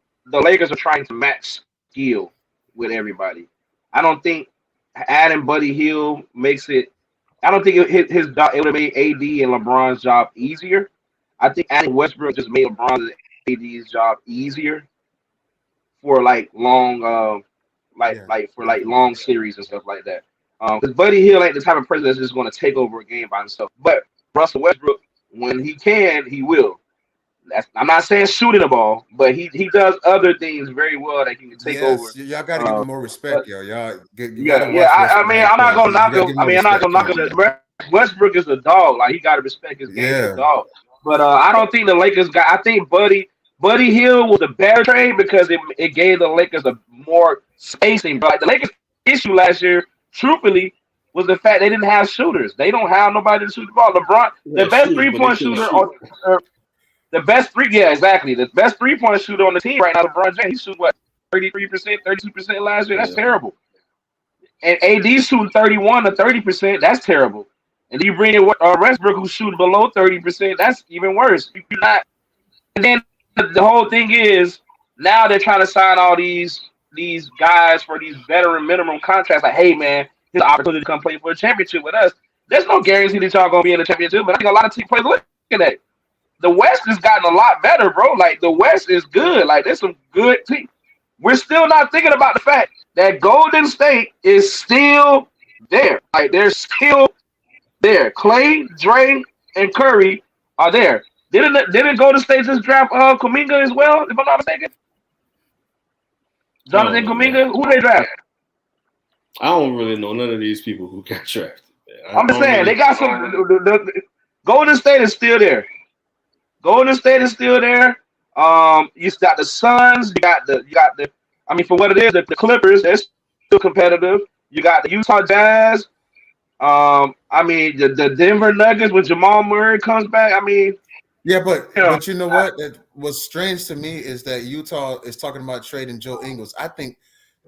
Lakers are trying to match skill with everybody. I don't think adding Buddy Hield makes it. I don't think it would have made AD and LeBron's job easier. I think adding Westbrook just made LeBron's and AD's job easier for long long series and stuff like that. Because Buddy Hield ain't the type of person that's just going to take over a game by himself. But Russell Westbrook, when he can, he will. I'm not saying shooting the ball, but he does other things very well that he can take over. Y'all got to give him more respect, yo. I'm not gonna knock him. I'm not gonna knock him. Westbrook is a dog. Like he got to respect his game as a dog. But I don't think the Lakers got. I think Buddy Hield was a better trade because it gave the Lakers a more spacing. But the Lakers' issue last year, truthfully, was the fact they didn't have shooters. They don't have nobody to shoot the ball. LeBron, the best 3-point shooter the best 3-point shooter on the team right now, LeBron James. He shoots 33%, 32% last year. That's terrible. And AD shooting 31 to 30%. That's terrible. And you bring in Westbrook, who's shooting below 30%. That's even worse. You're not. And then the whole thing is now they're trying to sign all these guys for these veteran minimum contracts. Like, hey man, here's an opportunity to come play for a championship with us. There's no guarantee that y'all gonna be in the championship, but I think a lot of team players looking at it. The West has gotten a lot better, bro. Like the West is good. Like there's some good teams. We're still not thinking about the fact that Golden State is still there. Like they're still there. Clay, Dre, and Curry are there. Didn't Golden State just draft Kuminga as well, if I'm not mistaken? Jonathan Kuminga? Who they draft? I don't really know none of these people who got drafted. I'm just saying, they got some. Golden State is still there. Golden State is still there. You got the Suns. You got the. I mean, for what it is, the Clippers, they're still competitive. You got the Utah Jazz. I mean, the Denver Nuggets when Jamal Murray comes back. I mean, yeah, but you know what? What's strange to me is that Utah is talking about trading Joe Ingles. I think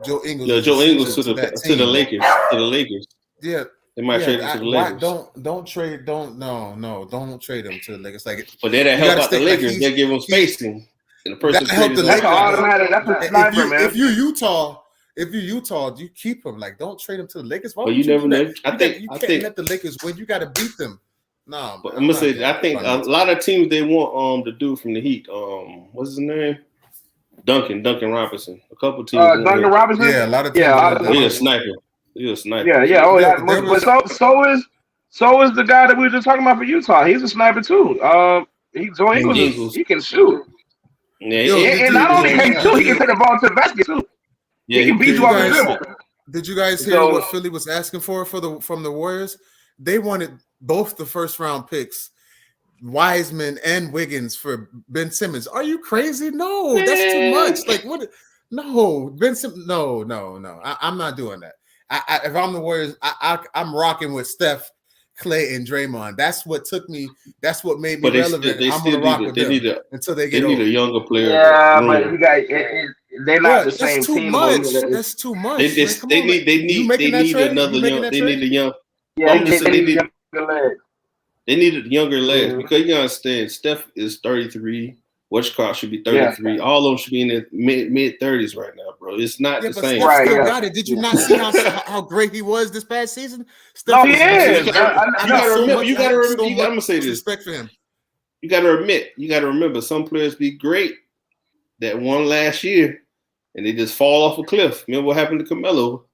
Joe Ingles. Yeah, Joe Ingles to the Lakers. To the Lakers. Yeah. They might trade him to the Lakers. Don't trade him to the Lakers. But they help out the Lakers. They give them spacing. And the person help the Lakers. That's a sniper, man. If you're Utah, you keep him. Like, don't trade him to the Lakers. But you never know. I think you can't let the Lakers win. You got to beat them. No, but I'm gonna say I think a lot of teams they want the dude from the Heat. What's his name? Duncan Robinson. A couple teams. Duncan Robinson. Yeah, a lot of teams. He's a sniper. He's a sniper. Yeah. Oh, yeah. But so is the guy that we were just talking about for Utah. He's a sniper too. He can shoot. Yeah, and not only can he shoot, he can take the ball to the basket too. Yeah, he can beat you off the dribble. Did you guys hear what Philly was asking from the Warriors? They wanted both the first round picks, Wiseman and Wiggins, for Ben Simmons. Are you crazy? No, that's too much. Like what? No, Ben Simmons. No. I'm not doing that. If I'm the Warriors, I'm rocking with Steph, Clay, and Draymond. That's what took me. That's what made me relevant. I'm gonna rock with them until they get need a younger player. Yeah, but you guys, they're not the same team. That's too much. They need another young. They need a young. Yeah, they needed younger legs because you understand. Steph is 33. Westcott should be 33. Yeah. All of them should be in their mid 30s right now, bro. It's not the same. Steph still got it. Did you not see how great he was this past season? Steph he is. You gotta remember. I'm gonna say this. Respect for him. You gotta remember. Some players be great that won last year, and they just fall off a cliff. Remember what happened to Carmelo?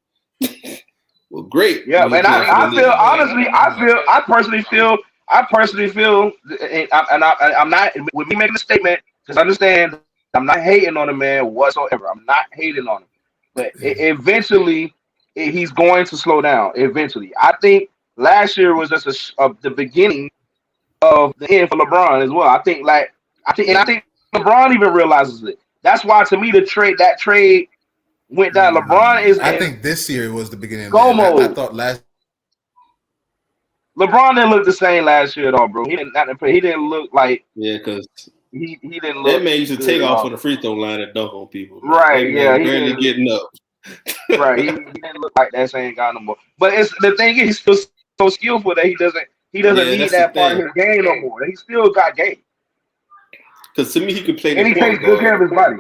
Well, great. Yeah, and I personally feel, and I'm not with me making a statement. Just understand, I'm not hating on the man whatsoever. I'm not hating on him, but eventually he's going to slow down. Eventually, I think last year was just the beginning of the end for LeBron as well. I think LeBron even realizes it. That's why, to me, that trade went down. LeBron is. I think this year was the beginning. I thought last. LeBron didn't look the same last year at all, bro. He didn't look like. Yeah, because he didn't look. That man used to take off on the free throw line and dunk on people. Right? Yeah, he barely getting up. Right, he didn't look like that same guy no more. But the thing is, he's still so skillful that he doesn't need that part of his game no more. He still got game. Because to me, he could play. And he takes good care of his body.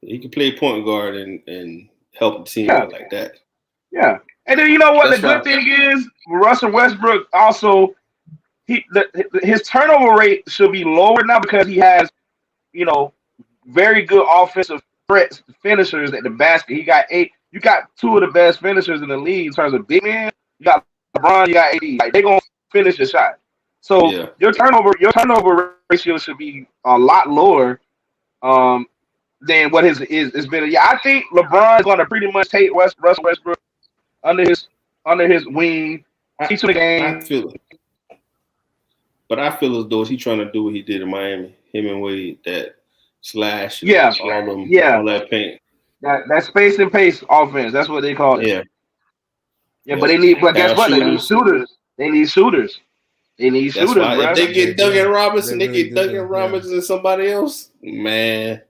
He can play point guard and help the team out like that. Yeah. And then you know what? The good thing is, Russell Westbrook also, his turnover rate should be lower now because he has, very good offensive threats, finishers at the basket. He got 8. You got 2 of the best finishers in the league in terms of big man. You got LeBron, you got AD. Like, they're gonna finish the shot. So your turnover ratio should be a lot lower than what his has been. Yeah, I think LeBron is gonna pretty much take Russell Westbrook under his wing, teach him the game. I feel it. But I feel as though he's trying to do what he did in Miami. Him and Wade, that slash, all that paint. That space and pace offense. That's what they call it. Yeah. But guess what? They need shooters. They need shooters, bro. If they get Duncan Robinson, Robinson and somebody else, man.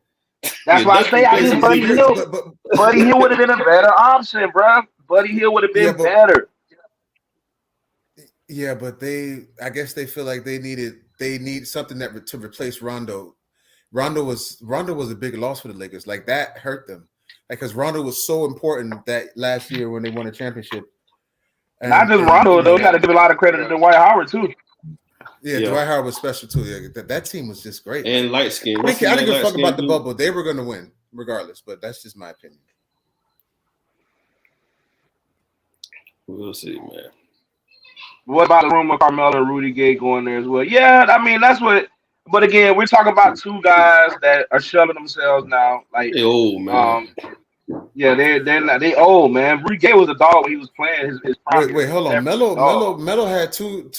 That's why I say I think Buddy Hill. Buddy Hill would have been a better option, bro. Buddy Hill would have been better. Yeah, but I guess they feel like they need something to replace Rondo. Rondo was a big loss for the Lakers. Like, that hurt them. Like, because Rondo was so important that last year when they won a championship. Not just Rondo, though. You got to give a lot of credit to Dwight Howard too. Yeah, Dwight Howard was special too. Yeah, that team was just great. And light skin. I didn't give a fuck about the bubble. They were going to win regardless, but that's just my opinion. We'll see, man. What about the rumor of Carmelo and Rudy Gay going there as well? Yeah, I mean, that's what. But again, we're talking about 2 guys that are shelling themselves now. Like, they old, man. Yeah, they old, man. Rudy Gay was a dog when he was playing his prime. Wait, hold on. Melo had two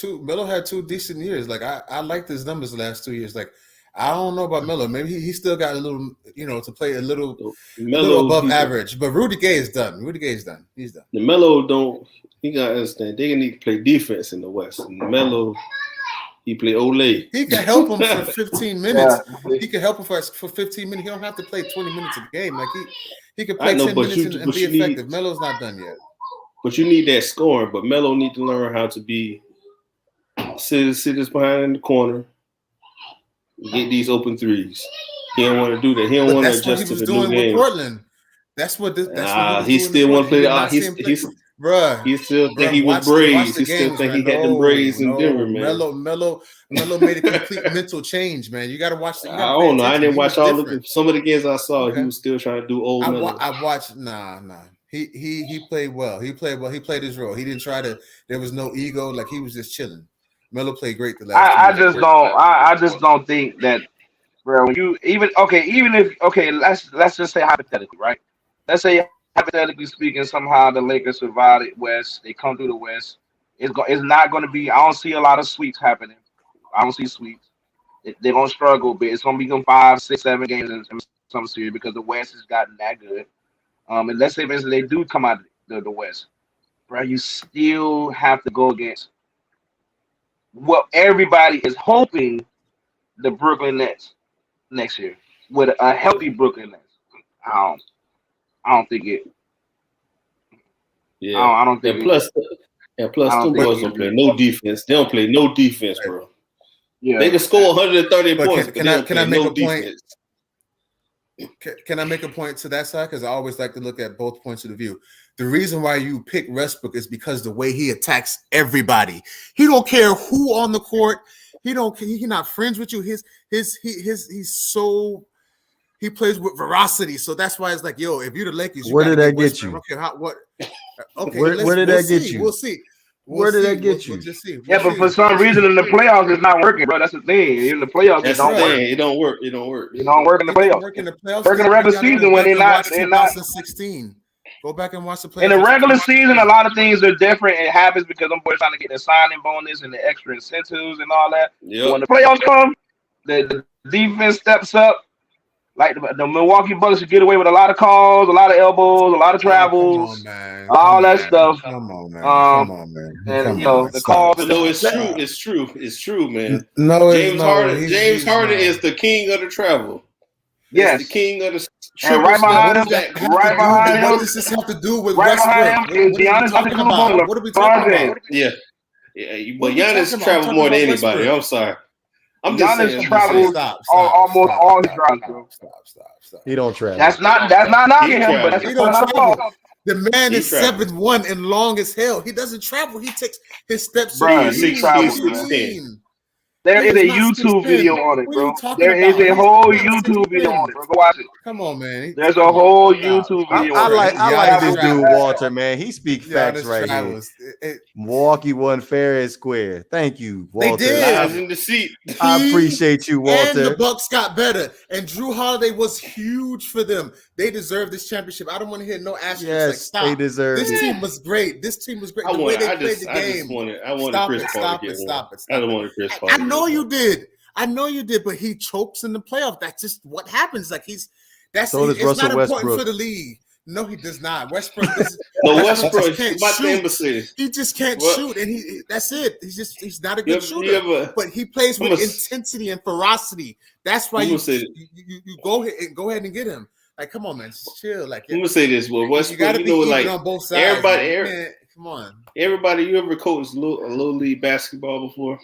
decent years. Like, I liked his numbers the last 2 years. Like, I don't know about Melo. Maybe he still got a little, to play a little above average. But Rudy Gay is done. He's done. The Melo don't. He gotta understand. They need to play defense in the West. And Melo, he play Olay. He can help him for 15 minutes. Yeah. He can help him for 15 minutes. He don't have to play 20 minutes a game. Like, he can play 10 minutes and be effective. Melo's not done yet. But you need that scoring. But Melo need to learn how to sit us behind in the corner, get these open threes. He don't want to do that. He don't want to adjust to the new game. Portland. That's what he still want to play. Bruh, he still think he was braids. He still think he had the braids in Denver, man. Melo made a complete mental change, man. You got to watch. I don't know. I didn't watch some of the games I saw. Okay. He was still trying to do old Melo. I watched. Nah. He played well. He played his role. He didn't try to. There was no ego. Like he was just chilling. Melo played great the last. I just don't think that, bro. When you even if let's just say hypothetically, right? Let's say hypothetically speaking, somehow the Lakers survive it West. They come through the West. It's not going to be. I don't see a lot of sweeps happening. I don't see sweeps. They're going to struggle, but it's going to be 5, 6, 7 games in some series because the West has gotten that good. And let's say, for instance, they do come out of the West, bro. You still have to go against what everybody is hoping the Brooklyn Nets next year with a healthy Brooklyn Nets. I don't think it. Yeah, I don't think. Plus, the boys don't play no defense. They don't play no defense, bro. Yeah, they can score 130 points. Can I make a point? Can I make a point to that side? Because I always like to look at both points of the view. The reason why you pick Westbrook is because the way he attacks everybody. He don't care who on the court. He's not friends with you. He plays with veracity. So that's why it's like, yo, if you're the Lakers, where did that get you? Okay, where did that get you? We'll see. Where did that get you? We'll just see. But for some reason in the playoffs, it's not working, bro. That's the thing. In the playoffs, it don't work. It don't work. It don't work in the playoffs. Work in the regular season when they're not. 2016. Go back and watch the playoffs. In the regular season, a lot of things are different. It happens because them boys trying to get the signing bonus and the extra incentives and all that. Yep. When the playoffs come, the defense steps up. Like the Milwaukee Bucks should get away with a lot of calls, a lot of elbows, a lot of travels, all that stuff. Come on, man. And the calls. No, it's true, man. No, James Harden is the king of the travel. Yes, the king of the. And right behind him, what does this have to do with Westbrook? What are we talking about? Yeah, but Giannis travels more than anybody. I'm sorry. I'm just saying. Travels almost all his drives. Stop. He don't travel. That's not knocking him, but that's not. The man is 7'1" and long as hell. He doesn't travel. He takes his steps. Bro, he travels. There is a YouTube video on it, bro. There is a whole YouTube video on it, bro. Go watch it. Come on, man. There's a whole YouTube video. I like this dude, Walter, man. He speaks facts right here. Milwaukee won fair and square. Thank you, Walter. They did. I was in the seat. I appreciate you, Walter. And the Bucks got better. And Drew Holiday was huge for them. They deserve this championship. I don't want to hear no asterisks. Yes, like, stop. They deserve this team was great. The way they played the game. I wanted Chris Paul to get one. I don't want Chris Paul. I know you did. But he chokes in the playoff. That's just what happens. Like it's not important for the league. No, he does not. Westbrook Westbrook can't shoot. He just can't shoot, and that's it. He's not a good shooter. But he plays with intensity and ferocity. That's why you go ahead and get him. Like, come on, man, just chill. Like, I'm gonna say this. Well, Westbrook, like on both sides. Come on, everybody. You ever coached a little league basketball before?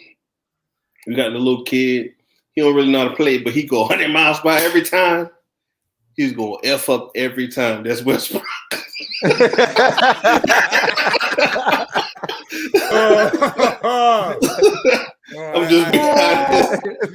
You got the little kid. He don't really know how to play, but he go 100 miles by every time. He's going to F up every time. That's Westbrook. You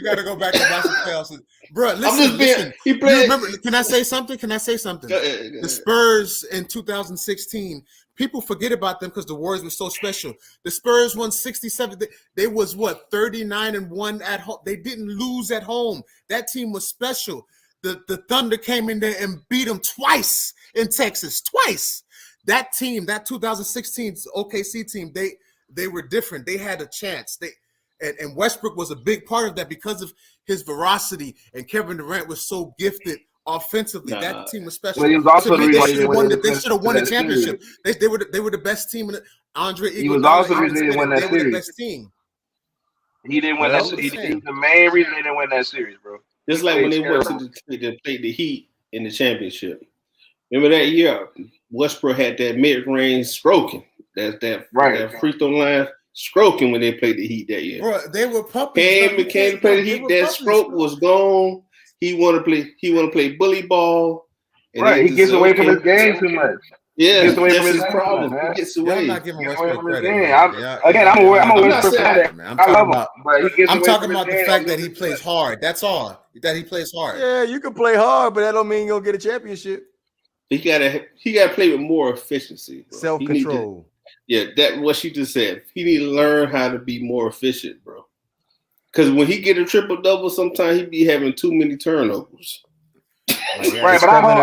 got to go back and watch the playoffs. Bro, listen. He played. Remember, can I say something? The Spurs in 2016, people forget about them because the Warriors were so special. The Spurs won 67. They was 39-1 at home. They didn't lose at home. That team was special. The Thunder came in there and beat them twice in Texas. Twice. That team, that 2016 OKC team, they were different. They had a chance. And Westbrook was a big part of that because of his veracity. And Kevin Durant was so gifted offensively. That team was special. Well, he was also they should have won the championship. They were the best team. Andre Iguodala, he was also the reason they didn't win that series. Were the best team. He didn't win that series. The main reason they didn't win that series, bro. Just like when they went to play the Heat in the championship. Remember that year, Westbrook had that mid-range stroking. That free throw line stroking when they played the Heat that year. Bro, they were puppies. Came to play the Heat. That stroke was gone. He want to play bully ball. Right, he gets away from his game too much. Yeah, Gets away that's from his his problem. man. He gets Y'all away. not giving Gets away Westbrook from his credit. game. Man. I'm a Westbrook fan. Man. I love him, but he gets I'm away talking from about his the game. fact that he plays hard. That's all. That he plays hard. Yeah, you can play hard, but that don't mean you're gonna get a championship. He gotta play with more efficiency. Bro. Self-control. That what she just said. He need to learn how to be more efficient, bro. Because when he get a triple double, sometimes he be having too many turnovers. Right, but I hope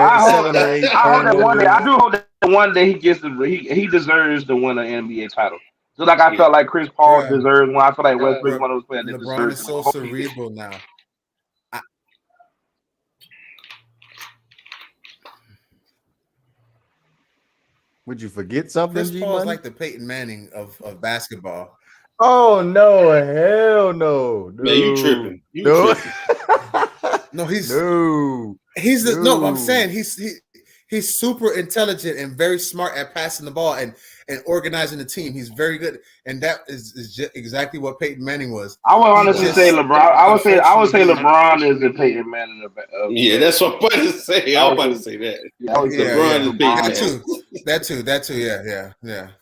that one day. I do hope that one day he gets he deserves to win an NBA title. Just like I felt like Chris Paul deserves one. I feel like Westbrook one of those players that LeBron deserves is so one. cerebral now. Would you forget something? Chris Paul is like the Peyton Manning of basketball. Oh no, hell no. Man, you tripping. No, he's no. no. I'm saying he's super intelligent and very smart at passing the ball and organizing the team. He's very good, and that is just exactly what Peyton Manning was. I would honestly say LeBron. I would say LeBron is the Peyton Manning of yeah, that's what I'm about to say. I was about to say that. LeBron is Peyton Manning. That too.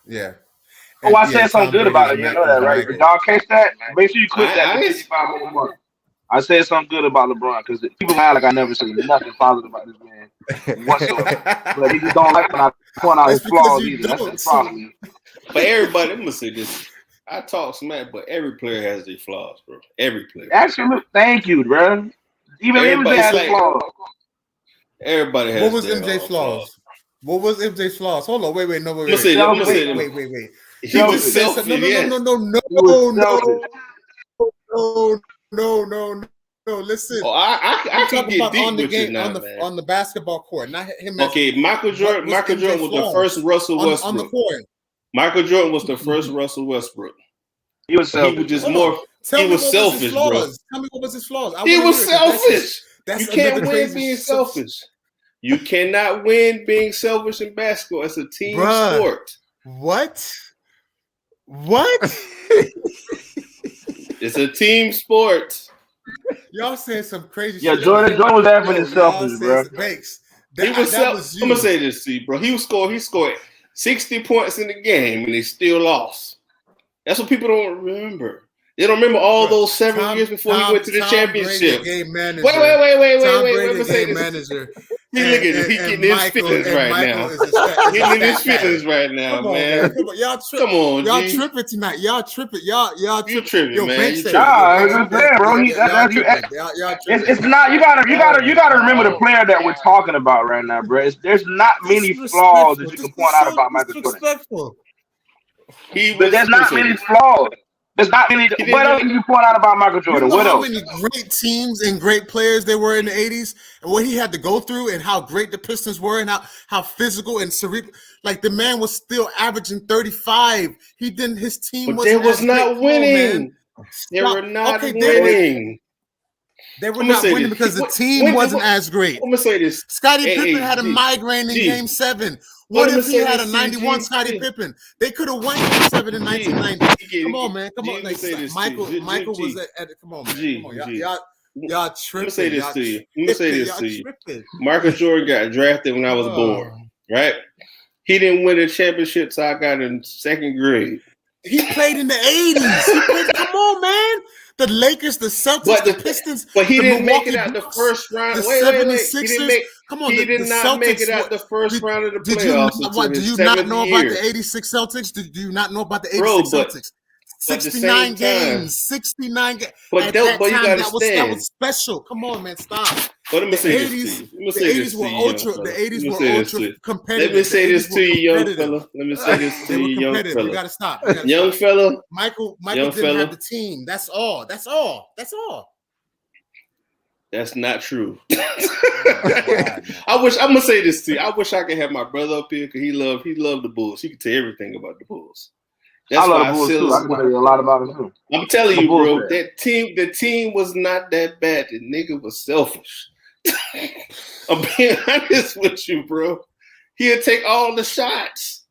Yeah. Oh, I said something good about it. You know that, right? Y'all catch that? Make sure you click that. I said something good about LeBron because people act like I never said nothing positive about this man whatsoever. But he just don't like when I point out his flaws either. That's the problem. But everybody, I'm gonna say this. I talk smack, but every player has their flaws, bro. Every player. Actually, thank you, bro. Even MJ has flaws. Everybody has. What was MJ's flaws? What was MJ's flaws? Hold on, wait. No, wait. Wait. He was selfish. No. Listen. Oh, I can get deep on the with game you now, on the basketball court. Not him. Okay, Michael Jordan was the first Russell Westbrook. On the court. Michael Jordan was the first Russell Westbrook. He was selfish. He was just more. He was selfish, bro. Tell me what was his flaws. He was selfish. You can't win being selfish. You cannot win being selfish in basketball. It's a team sport. What? It's a team sport. Y'all saying some crazy shit. Yeah, Jordan was definitely selfish, bro. He was selfish. I'm gonna say this to you, bro. He scored 60 points in the game and they still lost. That's what people don't remember. They don't remember all those 7 years before he went to the championship. Wait. Game manager. Look at him. He's getting his feelings right now. Getting his feelings right now, man. Come on, y'all tripping tonight. Y'all tripping. Y'all you tripping, man. It's not. You gotta remember the player that we're talking about right now, bro. There's not many flaws that you can point out about Michael Jordan. But there's not many flaws. There's not many. What else can you point out about Michael Jordan? What else? How many great teams and great players there were in the 80s and what he had to go through and how great the Pistons were and how physical and cerebral. Like the man was still averaging 35. His team was not winning. They were not winning. They were not winning because the team wasn't as great. I'm gonna say this. Scottie Pippen had a migraine in Game 7. What if he had a 91 Scottie Pippen? They could have won Game 7 in 1990. Come on, man. Come on. Like, Michael was at come on, man. Come on. Y'all tripping. Let me say this to you. Michael Jordan got drafted when I was born, right? He didn't win a championship till I got in second grade. He played in the 80s. Come on, man. The Lakers, the Celtics, the Pistons. But he didn't make it out the first round. He did not make it out the first round of the playoffs. Do you not know about the 86 Celtics? Do you not know about the 86 Celtics? 69 games. 69 games. But you gotta that was special. Come on, man. Stop. But let me say this to you. The 80s were ultra competitive. Let me say this to you, young fella. You gotta stop. Young fella. Michael didn't have the team. That's all. That's not true. I'm gonna say this to you. I wish I could have my brother up here because he loved the Bulls. He could tell everything about the Bulls. That's I love the Bulls too. I can tell you a lot about it too. I'm telling you, bro, the team was not that bad. The nigga was selfish. I'm being honest with you, bro. He'll take all the shots.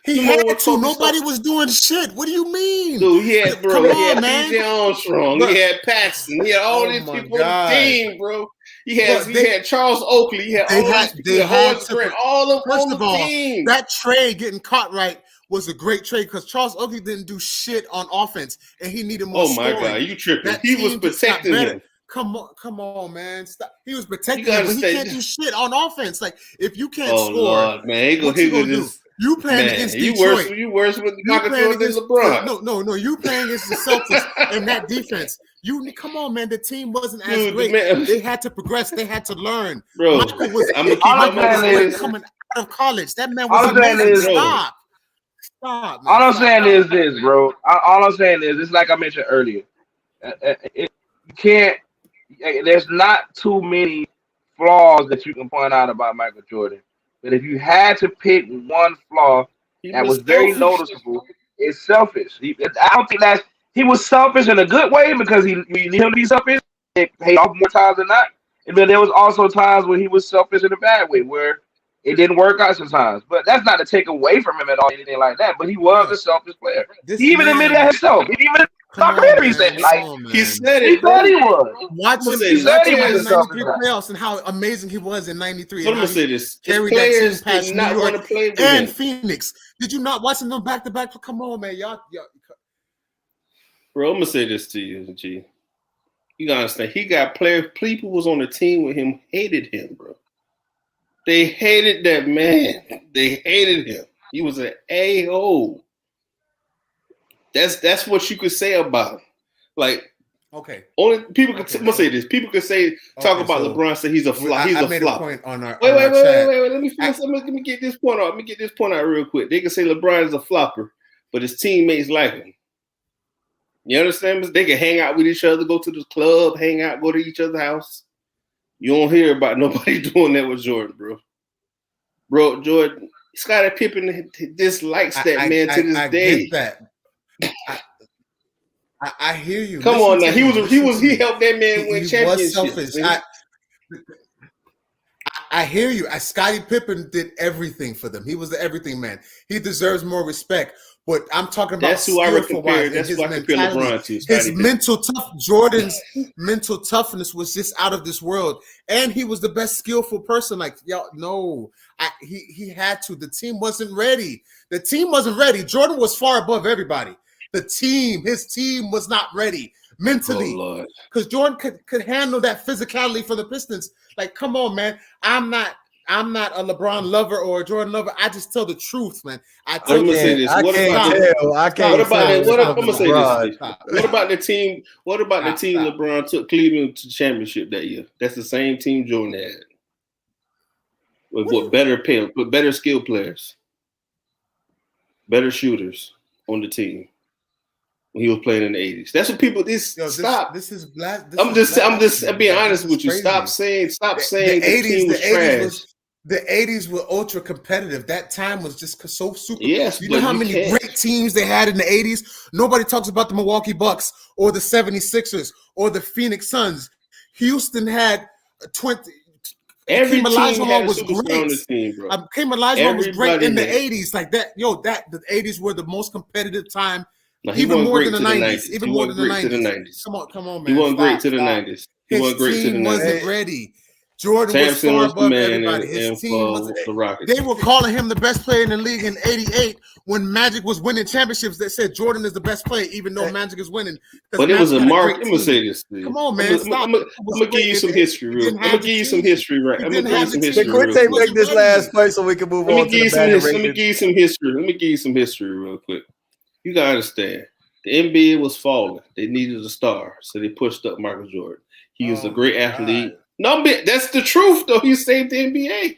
He had to. Nobody was doing shit. What do you mean? Dude, he had PJ Armstrong. Bro. He had Paxson. He had all these people on the team, bro. He had Charles Oakley. He had Horace Grant, all of them on the team. That trade getting caught right was a great trade because Charles Oakley didn't do shit on offense, and he needed more scoring. Oh my God, you tripping? He was protecting him. Come on, man! Stop. He was protecting him, but he can't do shit on offense. Like if you can't score, Lord, man, what you gonna do? You playing against Detroit. You worse with Michael Jordan than LeBron. No. You playing against the Celtics and that defense. Come on, man. The team wasn't as great. They had to progress. They had to learn. Bro, Michael was coming out of college. That man was amazing. Stop. Man. All I'm saying is this, bro. All I'm saying is, it's like I mentioned earlier. You can't. There's not too many flaws that you can point out about Michael Jordan. But if you had to pick one flaw that was very noticeable, it's selfish. I don't think he was selfish in a good way because he need him to be selfish. It paid off more times than not. But there was also times when he was selfish in a bad way where it didn't work out sometimes. But that's not to take away from him at all, anything like that. But he was a selfish player. He even admitted that himself. He even he said he said it. He said he was. Watch him in the 93 playoffs and how amazing he was in 93. I'm gonna say this: carried that team past did not New York want to play with and him. Phoenix. Did you not watch them back to back? Come on, man, y'all. Bro, I'm gonna say this to you, G. You gotta understand. He got players. People was on the team with him, hated him, bro. They hated that man. They hated him. He was an a-hole. That's what you could say about him. Like, okay, only people could. I'm gonna say this. People could talk about LeBron. Say he's a flop. He's a flop. Wait. Let me get this point out. Let me get this point out real quick. They can say LeBron is a flopper, but his teammates like him. You understand? They can hang out with each other, go to the club, hang out, go to each other's house. You don't hear about nobody doing that with Jordan, bro. Bro, Jordan, Scottie Pippen dislikes that man to this day. Get that. I hear you. Come on now. He helped that man win championships. I hear you. Scottie Pippen did everything for them. He was the everything man. He deserves more respect. But I'm talking about that's who I compare. That's who I compare LeBron to. His mental tough. Jordan's mental toughness was just out of this world, and he was the best skillful person. Like y'all, no, he had to. The team wasn't ready. Jordan was far above everybody. His team was not ready mentally because Jordan could handle that physicality for the Pistons. Like, come on, man. I'm not a LeBron lover or a Jordan lover. I just tell the truth, man. I'm gonna say this. What about the team? What about the team LeBron took Cleveland to championship that year? That's the same team Jordan had. With better skill players, better shooters on the team. When he was playing in the 80s. That's what people stop. I'm just being honest with you. Stop saying the team was trash. The 80s were ultra competitive. That time was just so super. Yes, you know how many great teams they had in the 80s? Nobody talks about the Milwaukee Bucks or the 76ers or the Phoenix Suns. Houston had 20. Every team had a superstar on the team, bro. Hakeem Olajuwon was great in the 80s. Like that, the 80s were the most competitive time. No, even more than the 90s. Even more than the 90s. Come on, man. He wasn't great to the 90s. His team wasn't ready. Jordan was far above everybody. His team was the Rockets. They were calling him the best player in the league in '88 when Magic was winning championships. They said Jordan is the best player, even though Magic is winning. But it was a mark. I'm gonna say this. Come on, man. I'm gonna give you some history, real. I'm gonna give you some history, right? I'm gonna give you some history. Quit take this last place so we can move on. Let me give you some history. Let me give you some history real quick. You gotta understand. The NBA was falling. They needed a star, so they pushed up Michael Jordan. He was a great athlete. No, that's the truth, though. He saved the NBA.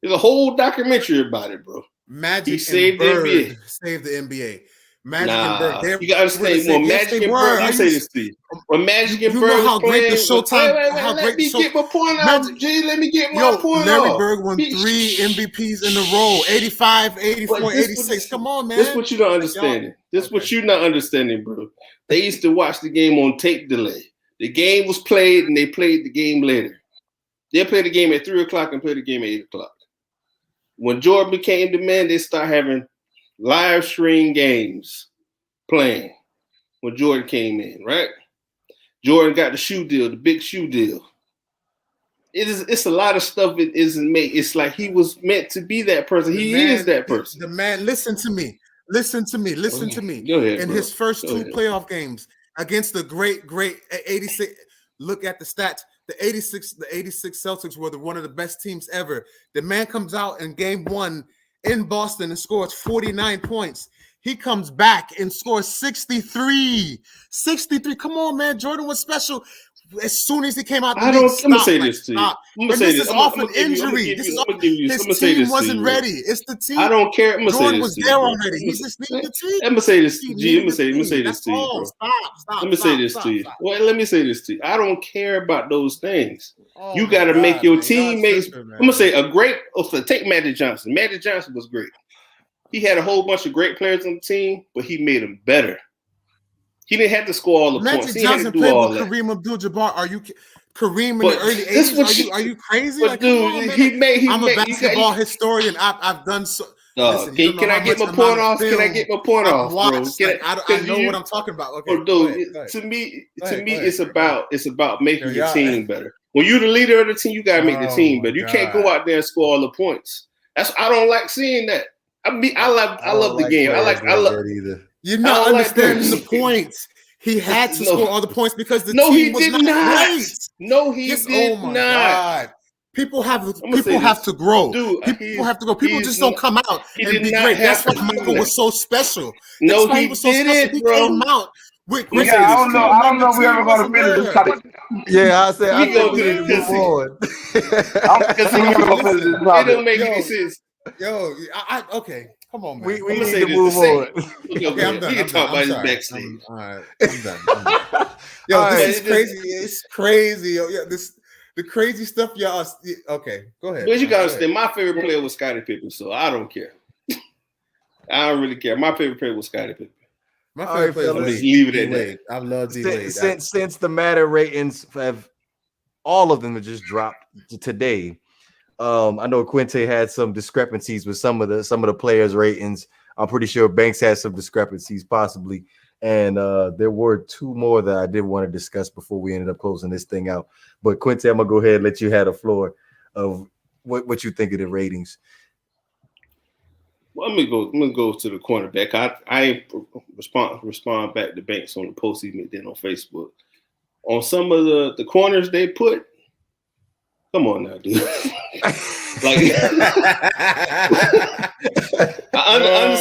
There's a whole documentary about it, bro. Magic saved the NBA. Magic and Bird. You gotta understand more. Magic and Bird. Let me say this to you. When Magic and Bird was playing, let me get my point out, G. Let me get my point out. Larry Bird won 3 MVPs in a row. 85, 84, 86. Come on, man. This is what you're not understanding. This is what you're not understanding, bro. They used to watch the game on tape delay. The game was played, and they played the game later. They played the game at 3 o'clock and played the game at 8 o'clock. When Jordan became the man, they started having live stream games playing when Jordan came in, right? Jordan got the shoe deal, the big shoe deal. It's a lot of stuff. It isn't made. It's like he was meant to be that person. He is that person. The man. Listen to me. Listen to me. Listen to me. Go ahead, in bro. his first two playoff games against the great 86. Look at the stats. The 86 Celtics were one of the best teams ever. The man comes out in game 1 in Boston and scores 49 points. He comes back and scores 63. 63. Come on, man. Jordan was special. As soon as he came out, I'm gonna say this to you. I'm gonna say this. Off an injury. His team wasn't ready. It's the team. I don't care. I'm gonna Jordan say this was to you, there bro. already. He just needed the team. I'm gonna say this to you. I'm gonna say this to you, bro. Stop. Let me say this to you. Well, let me say this to you. I don't care about those things. Oh you got to make your teammates. I'm gonna say take Magic Johnson. Magic Johnson was great. He had a whole bunch of great players on the team, but he made them better. He didn't have to score all the points. Magic Johnson played with Kareem Abdul-Jabbar. Are you Kareem in the early 80s? Are you crazy? But like, dude, I'm a basketball historian. I've done so. Listen, can I get my point off? Can I get my point off, bro? I know what I'm talking about. Okay, dude, to me, it's about making your team better. When you're the leader of the team, you gotta make the team better. You can't go out there and score all the points. I don't like seeing that. I love the game. I love either. You're not understanding the points. He had to score all the points because the team was not great. No, he did not. God. People have to grow. Dude, people have to grow. People just don't come out and be great. That's why Michael was so special. No, he didn't, bro. He came out. I don't know if we're ever going to finish this topic. Yeah, I go to the move on. It don't make any sense. Yo, okay. Come on, man. We need to move on. Okay, I'm done. We can talk about this backstage. All right, I'm done. Yo, this is crazy. It's crazy. Yo, yeah, the crazy stuff, y'all. Okay, go ahead. But you gotta understand, my favorite player was Scottie Pippen, so I don't care. I don't really care. My favorite player was Scottie Pippen. My favorite player was leave it at that. I love D-Wade. Since the Madden ratings have all of them have just dropped today. I know Quinte had some discrepancies with some of the players' ratings. I'm pretty sure Banks had some discrepancies, possibly. And there were two more that I did want to discuss before we ended up closing this thing out. But Quinte, I'm gonna go ahead and let you have the floor of what you think of the ratings. Well, I'm gonna go to the cornerback. I respond back to Banks on the post he did on Facebook. On some of the corners they put. Come on now, dude. I'm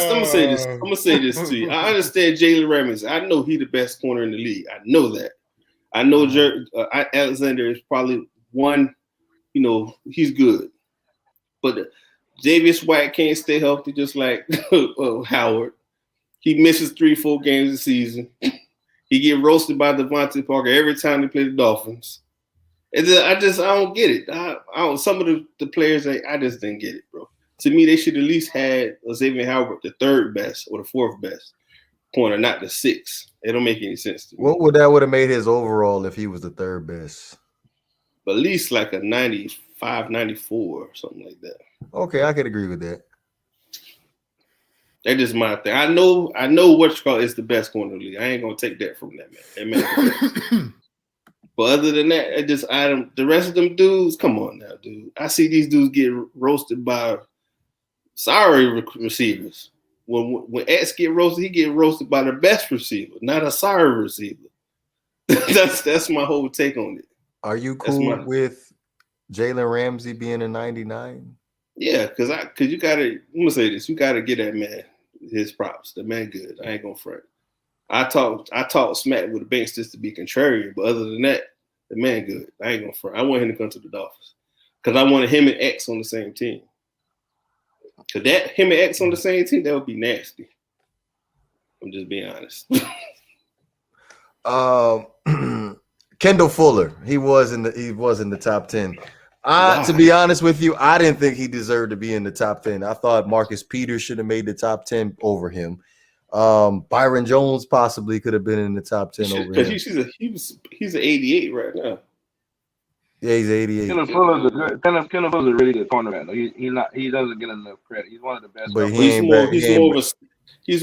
gonna say this. I'm gonna say this to you. I understand Jalen Ramsey. I know he's the best corner in the league. I know that. I know Alexander is probably one. You know, he's good, but Davis White can't stay healthy, just like Howard. He misses 3-4 games a season. He get roasted by Devontae Parker every time they play the Dolphins. I don't get it. I don't. Some of the players, I just didn't get it, bro. To me, they should at least had Xavier Howard the third best or the fourth best corner, not the sixth. It don't make any sense to me. What would have made his overall if he was the third best? But at least like a 95, 94 or something like that. Okay, I could agree with that. That's just my thing. I know what you call is the best corner in the league. I ain't gonna take that from that man. That man but other than that, the rest of them dudes, come on now, dude. I see these dudes get roasted by sorry receivers. When X get roasted, he get roasted by the best receiver, not a sorry receiver. That's my whole take on it. Are you cool with Jalen Ramsey being a 99? Yeah, because you gotta. I'm gonna say this. You gotta get that man his props. The man good. I ain't gonna front. I talk smack with the Banks just to be contrarian, but other than that, the man good. I ain't gonna front. I want him to come to the Dolphins because I wanted him and X on the same team. Cause him and X on the same team, that would be nasty. I'm just being honest. Kendall Fuller, he was in the top 10. To be honest with you, I didn't think he deserved to be in the top 10. I thought Marcus Peters should have made the top 10 over him. Byron Jones possibly could have been in the top 10 over him. He's an 88 right now. Yeah, he's 88. Kendall Fuller's a really good cornerback. He doesn't get enough credit. He's one of the best. But he's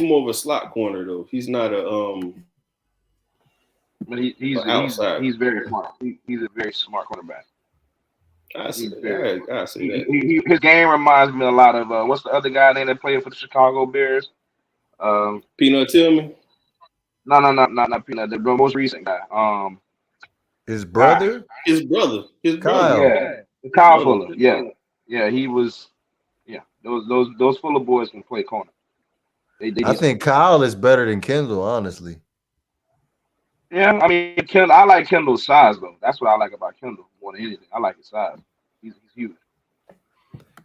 more of a slot corner though. He's not a But he's very smart. He's a very smart cornerback. I see that. His game reminds me a lot of what's the other guy name that played for the Chicago Bears? Peanut Tillman. No, not Peanut. The most recent guy. His brother. Kyle. Yeah, Kyle Fuller. Yeah. He was. Yeah, those Fuller boys can play corner. I think Kyle is better than Kendall, honestly. Yeah, I mean, I like Kendall's size though. That's what I like about Kendall more than anything. I like his size. He's huge.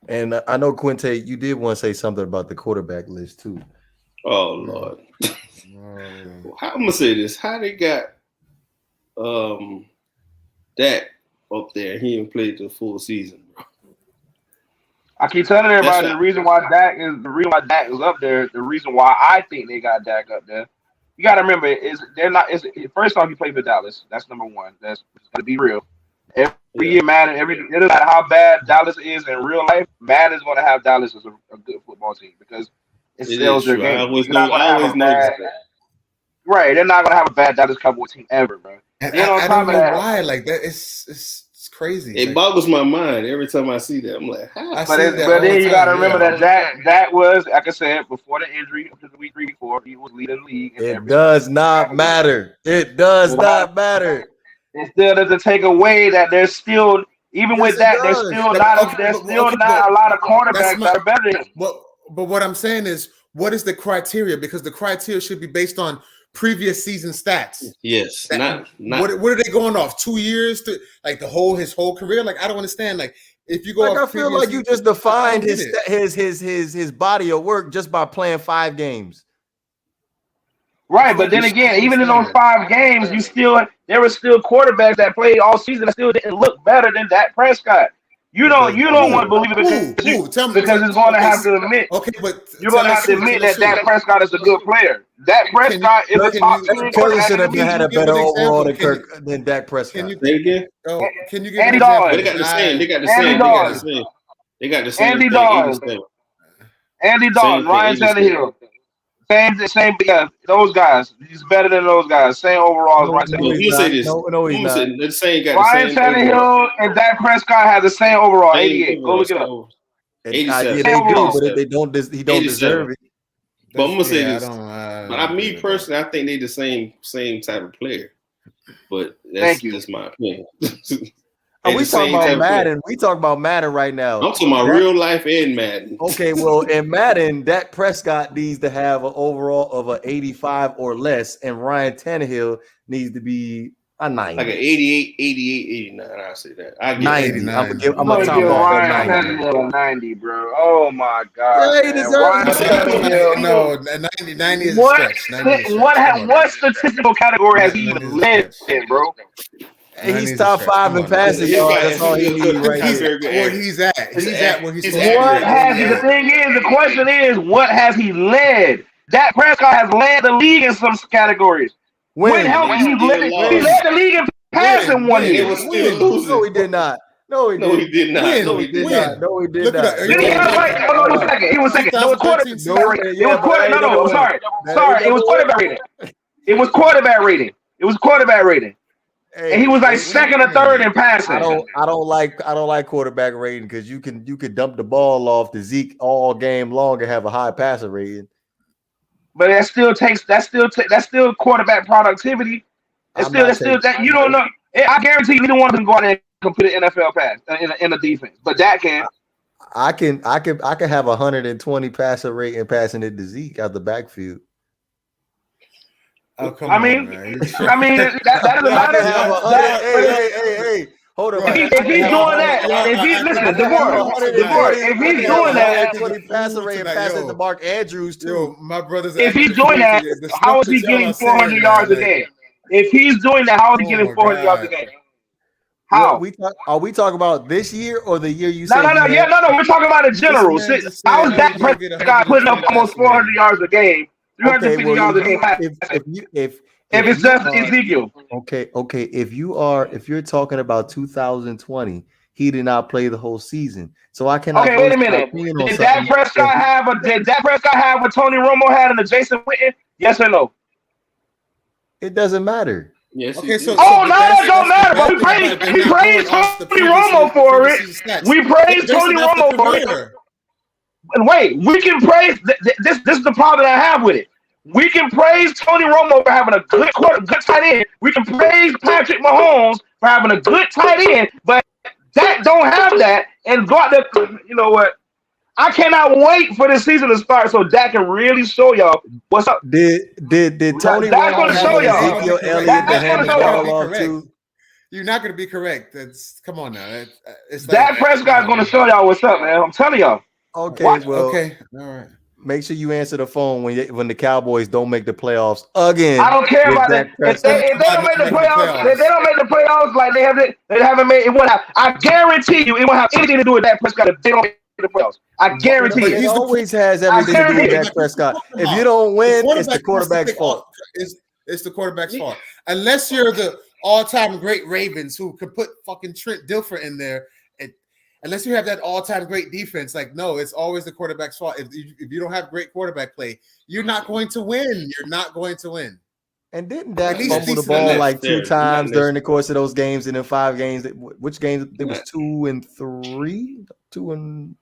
And I know Quinte, you did want to say something about the quarterback list too. Oh Lord, I'm gonna say this: how they got Dak up there? He didn't play the full season, bro. I keep telling everybody the reason why Dak is up there. The reason why I think they got Dak up there. You got to remember, first off, he played for Dallas. That's number one. That's got to be real. Every year, Madden, it doesn't matter how bad Dallas is in real life, Madden is going to have Dallas as a good football team because it sells their game. I always know that. Right, they're not going to have a bad Dallas Cowboys team ever, bro. And I don't know why. Like that, it's crazy. It boggles my mind every time I see that. I'm like, how? But then you got to remember that was, like I said, before the injury, up to the week 3 before, he was leading the league. It does not matter. It does not matter. It still doesn't take away that there's still, even with that, there's still not a lot of cornerbacks that are better than him. But what I'm saying is, what is the criteria? Because the criteria should be based on previous season stats. Yes. Not what are they going off? 2 years to like his whole career? Like I don't understand. Like if you go I feel like you just defined his body of work just by playing 5 games. Right, but then again, even in those 5 games, there were still quarterbacks that played all season that still didn't look better than Dak Prescott. You don't want to believe it because it's going to have to admit. Okay, but you're going to have to admit that Dak Prescott is a good player. Dak Prescott is a top 10 quarterback. Should have had a better overall than Dak Prescott. Can you say again? Can you give Andy an Dalton? example? They got the same. Andy Dalton, Ryan Tannehill. Same. Yeah, those guys. He's better than those guys. Same overall. Let me say this. No, he's not. The same guy. Ryan Tannehill and Dak Prescott have the same overall. 88. Go look it up. 87. They do, but they don't. He don't deserve it. But I'm gonna say this. But me personally, I think they the same type of player. But that's my opinion. We talking about Madden. We talking about Madden right now. I'm talking about real life and Madden. Okay, well, in Madden, Dak Prescott needs to have an overall of an 85 or less, and Ryan Tannehill needs to be a 90. Like an 88, 89. I'll say that. I get 90. I'm gonna give Ryan Tannehill a 90, bro. Oh my God. Yeah, he deserves it. No, 90 is a stretch. What statistical category has he even led in, bro? He's top 5 in passing yards. That's all he needs right here. Where he's at. He's at where he's The thing is, the question is, what has he led? Dak Prescott has led the league in some categories. He led the league in passing 1 year. It was still losing. No, he did not. No, he did not. No, he did not. No, he did not. He was second. It was quarterback rating. Sorry. It was quarterback rating. It was quarterback rating. Hey, and he was like second or third in passing. I don't like quarterback rating because you can dump the ball off to Zeke all game long and have a high passer rating. But that's still quarterback productivity. That's still that you don't know. I guarantee you, neither one of them go out there and complete an NFL pass in a defense. But that can. I can have 120 passer rating passing it to Zeke out the backfield. Oh, come on, man. That doesn't matter. Hey, hold on. If he's doing that, if he's doing that, passer rating passing to Mark Andrews too. Yo, my brother's. If he's doing that, how is he getting 400 yards a game? If he's doing that, how is he getting 400 yards a game? How? Are we talking about this year or the year you said? No. We're talking about in general. How is Dak Prescott putting up almost 400 yards a game? 350 yards a game. If it's just Ezekiel. Okay. If you're talking about 2020, he did not play the whole season. So I cannot. Okay, wait a minute. Did Dak Prescott have what Tony Romo had and the Jason Witten? Yes or no? It doesn't matter. Yes. Okay, so that don't matter. But we praise Tony Romo for it. We praise Tony Romo for it. And wait, we can praise this. This is the problem that I have with it. We can praise Tony Romo for having a good tight end. We can praise Patrick Mahomes for having a good tight end, but Dak don't have that. And go out there, you know what? I cannot wait for this season to start so Dak can really show y'all what's up. Did Tony Romo have Ezekiel Elliott to hand the ball off to? You're not going to be correct. Come on now. It's Dak Prescott's going to show y'all what's up, man. I'm telling y'all. Okay, What? well, okay, all right. Make sure you answer the phone when the Cowboys don't make the playoffs again. I don't care about that. If they don't make the playoffs, if they don't make the playoffs like they haven't made it. Won't have. I guarantee you, it won't have anything to do with Dak Prescott if they don't make the playoffs. I guarantee you. It always has everything to do with Dak Prescott. If you don't win, it's the quarterback's fault. It's the quarterback's fault. Unless you're the all-time great Ravens who could put fucking Trent Dilfer in there. Unless you have that all-time great defense, no, it's always the quarterback's fault. If you don't have great quarterback play, you're not going to win. You're not going to win. And didn't Dak fumble the ball like 2 times during the course of those games? And in 5 games, which games? It was 2 and 3, 2 and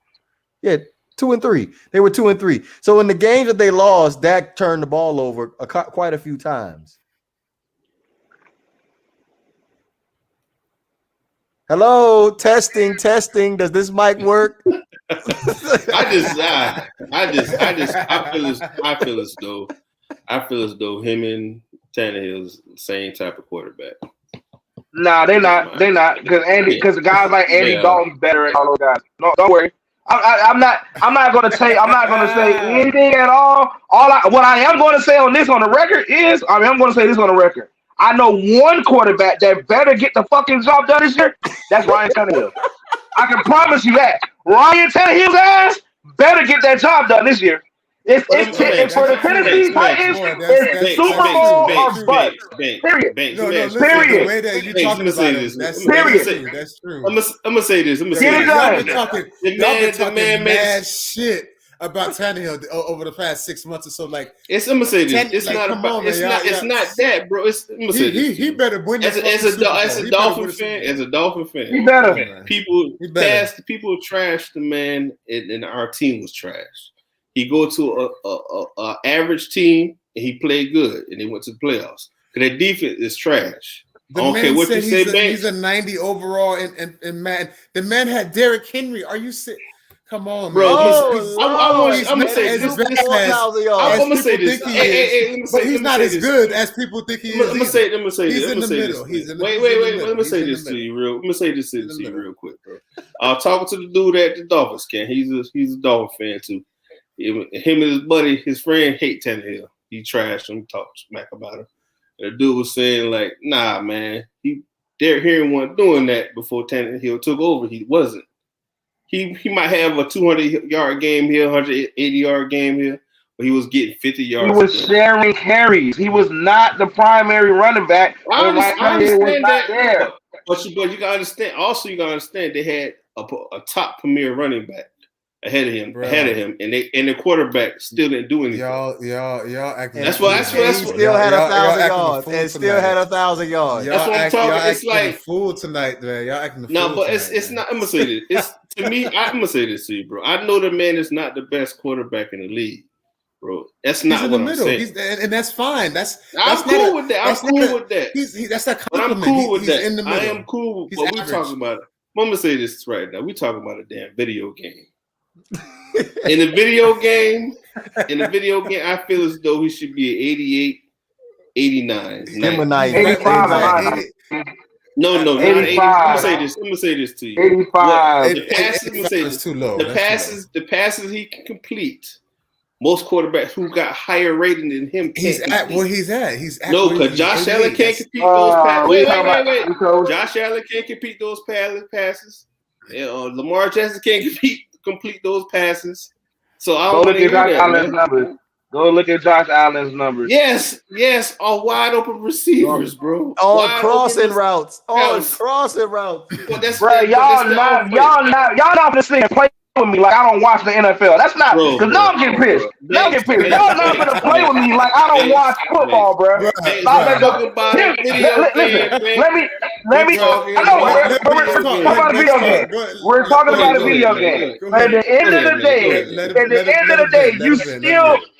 3. They were 2 and 3. So in the games that they lost, Dak turned the ball over quite a few times. Hello, testing. Does this mic work? I feel as though him and Tannehill is the same type of quarterback. Nah, they're not. They're not because guys like Andy Dalton's better than all those guys. No, don't worry. I'm not going to say anything at all. What I am going to say on the record is, I'm going to say this on the record. I know one quarterback that better get the fucking job done this year. That's Ryan Tannehill. I can promise you that. Ryan Tannehill's ass better get that job done this year. It's for the Tennessee Titans. It's Super Bowl or bust. Period. Period. The way that you talking about it, that's true. I'm gonna say this. The man mad shit about Tannehill over the past 6 months or so. I'm gonna say this. It's not about. It's not that, bro. He better win. As a Dolphin fan, he better. People trashed the man, and our team was trash. He go to a average team and he played good, and he went to the playoffs. Because their defense is trash. I don't care what you say, man. He's a 90 overall, and man, the man had Derrick Henry. Are you sick? Come on, bro. I'm gonna say this. I'm gonna say this. But he's not as good as people think he is. I'm gonna say this. He's in the middle. Wait. Let me say this to you real quick, bro. Talking to the dude at the Dolphins camp. He's a Dolphin fan too. Him and his buddy, his friend, hate Tannehill. He trashed him, talked smack about him. And the dude was saying nah, man. Derrick Henry wasn't doing that before Tannehill took over. He wasn't. He might have a 200-yard game here, 180-yard game here, but he was getting 50 yards. He was sharing carries. He was not the primary running back. I understand that. But you gotta understand. Also, you gotta understand they had a top premier running back ahead of him, and the quarterback still didn't do anything. Y'all acting. That's why. Still had 1,000 yards. And still had 1,000 yards. That's what I'm talking. It's like fool tonight, man. Y'all acting. No, but it's not. I'm gonna say this. To me, I'm gonna say this to you, bro. I know the man is not the best quarterback in the league, bro. That's not what I'm saying. And that's fine. I'm cool with that. That's a compliment. But I'm cool with that. In the middle. I am cool. But we're talking about it. I'm gonna say this right now. We're talking about a damn video game. In the video game, I feel as though he should be an 88, 89. 85. No, not 80. I'm gonna say this to you. 85. The passes, I'm gonna say this. Too low. The passes he can complete. Most quarterbacks who got higher rating than him can't. He's at where he's at. No, because Josh Allen can't compete those passes. Wait. Josh Allen can't compete those passes. Lamar Jackson can't complete those passes. So I don't look at Josh Allen's numbers. Go look at Josh Allen's numbers. Yes, on wide open receivers, bro. On crossing routes. Well, Bro, y'all not gonna sit and play with me like I don't watch the NFL. That's not because now I'm getting pissed. Now I'm getting pissed. Y'all not gonna play with me like I don't watch football, bro. Listen, let me. I know we're talking about a video game. We're talking about a video game. At the end of the day,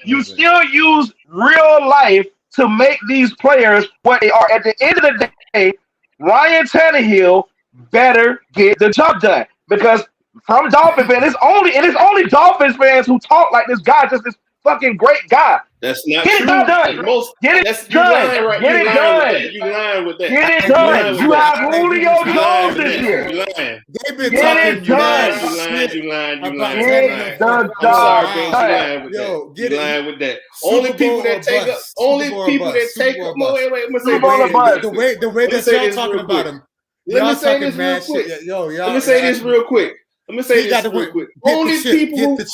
you still use real life to make these players what they are. At the end of the day, Ryan Tannehill better get the job done because. From Dolphin fans, it's only Dolphins fans who talk like this guy, just this fucking great guy. That's not get true. It done. Get it done. Right. Get it done. You lying with that. Get it done. You have Julio Jones this year. You lying. They've been talking. You lying. Get the job done. Yo, you lying with that. Only people that take up. Only people that take up. Wait. I'm gonna say the way that y'all talking about him. Let me say this real quick. Let me say this real quick. Only people. I'm gonna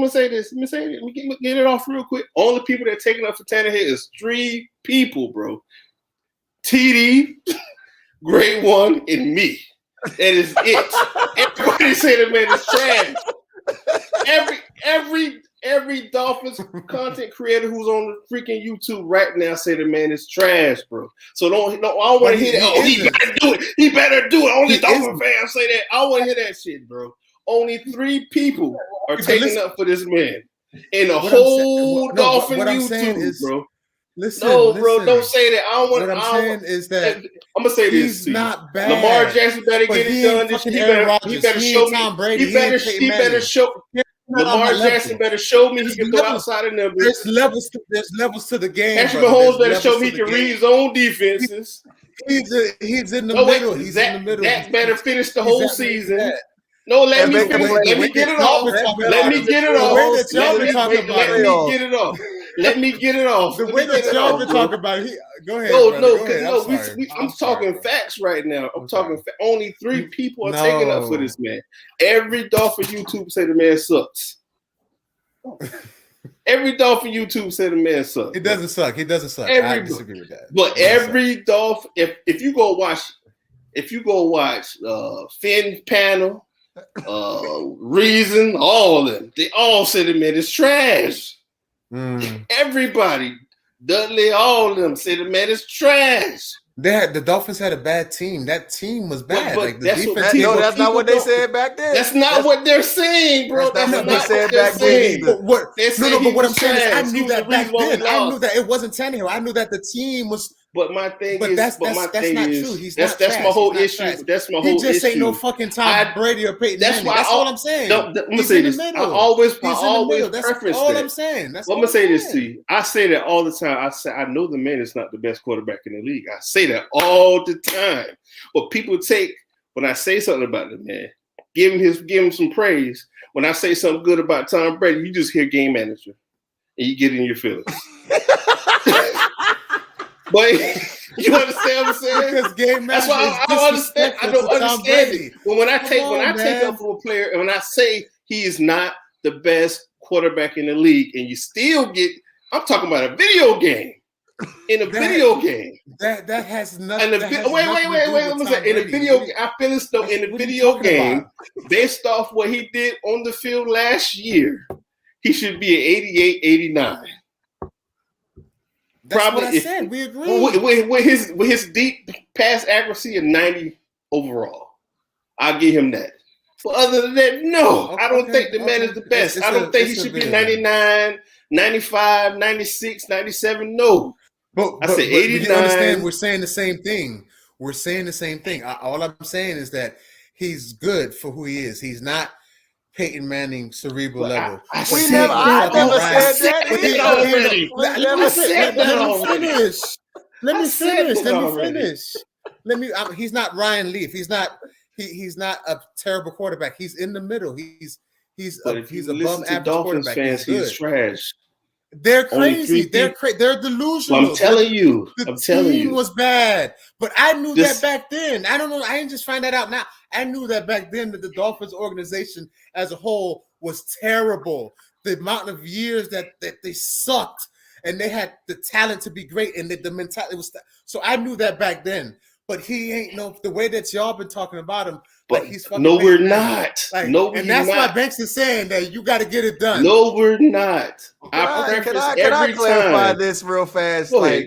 say this. Let me get it off real quick. Only people that taking up for Tannehill is 3 people, bro. TD, Great One, and me. That is it. Everybody say the man is trash. Every Dolphins content creator who's on the freaking YouTube right now say the man is trash, bro. So I don't want to hear that. Oh, he better do it. He better do it. Only Dolphin fans say that. I don't want to hear that shit, bro. Only 3 people are taking up for this man in the whole Dolphin YouTube, bro. Listen, bro, don't say that. I don't want. What I'm saying is that I'm gonna say this. He's not bad. Lamar Jackson better get it done. He better show me. He better show. Lamar Jackson better show me he can throw outside of them. There's levels to the game. Patrick Mahomes better show me he can read his own defenses. He's in the middle. He's in the middle. That better finish the whole season. No, let me get it off. Let me get it off. Let me get it off. The way that y'all been talking about it. Go ahead. No. I'm talking facts right now. I'm talking only 3 people are taking up for this man. Every Dolphin YouTube say the man sucks. Every Dolphin YouTube say the man sucks. It doesn't suck. I disagree with that. But every Dolphin, if you go watch Finn Panel, Reason, all of them, they all say the man is trash. Everybody, Dudley, all of them say the man is trash. The Dolphins had a bad team. That team was bad. But like the that's defense. That's not what they said back then. That's not what they're saying, bro. That's not what they said back then. But what I'm saying is, I knew that back then. I knew that it wasn't Tannehill. I knew that the team was. But my thing is, that's not true. He's not that's my whole issue. That's my whole issue. He just ain't no fucking Tom Brady or Peyton Manning. That's all I'm saying. I'm gonna say this. I always preference that. That's all I'm saying. I'm gonna say this to you. I say that all the time. I know the man is not the best quarterback in the league. I say that all the time. But people take when I say something about the man, give him some praise. When I say something good about Tom Brady, you just hear game manager, and you get in your feelings. But you understand what I'm saying? Because game that's why I don't understand. I don't understand it. But when I take up for a player, and when I say he is not the best quarterback in the league, and you still get, I'm talking about a video game. In a video game, that has nothing. Wait. I'm gonna say in a video game. I feel as though in a video game, based off what he did on the field last year, he should be an 88, 89. That's probably what I said. We agree. With his deep pass accuracy of 90 overall, I'll give him that. But other than that, no. I don't think the man is the best. I don't think he should be 99, 95, 96, 97. No. But I said 89. You understand? We're saying the same thing. All I'm saying is that he's good for who he is. He's not Peyton Manning cerebral level. I never said that. Let me finish. He's not Ryan Leaf. He's not a terrible quarterback. He's in the middle. He's above average Dolphins quarterback. Fans, he's trash. They're crazy. They're delusional. Well, I'm telling you. The team was bad. But I knew that back then. I don't know. I didn't just find that out now. I knew that back then that the Dolphins organization as a whole was terrible. The amount of years that they sucked and they had the talent to be great and the mentality was. So I knew that back then. but he ain't the way that y'all been talking about him. But like he's fucking no, we're not. Like, no, and that's why Banks is saying that you got to get it done. No, we're not. Can I clarify this real fast? Go ahead.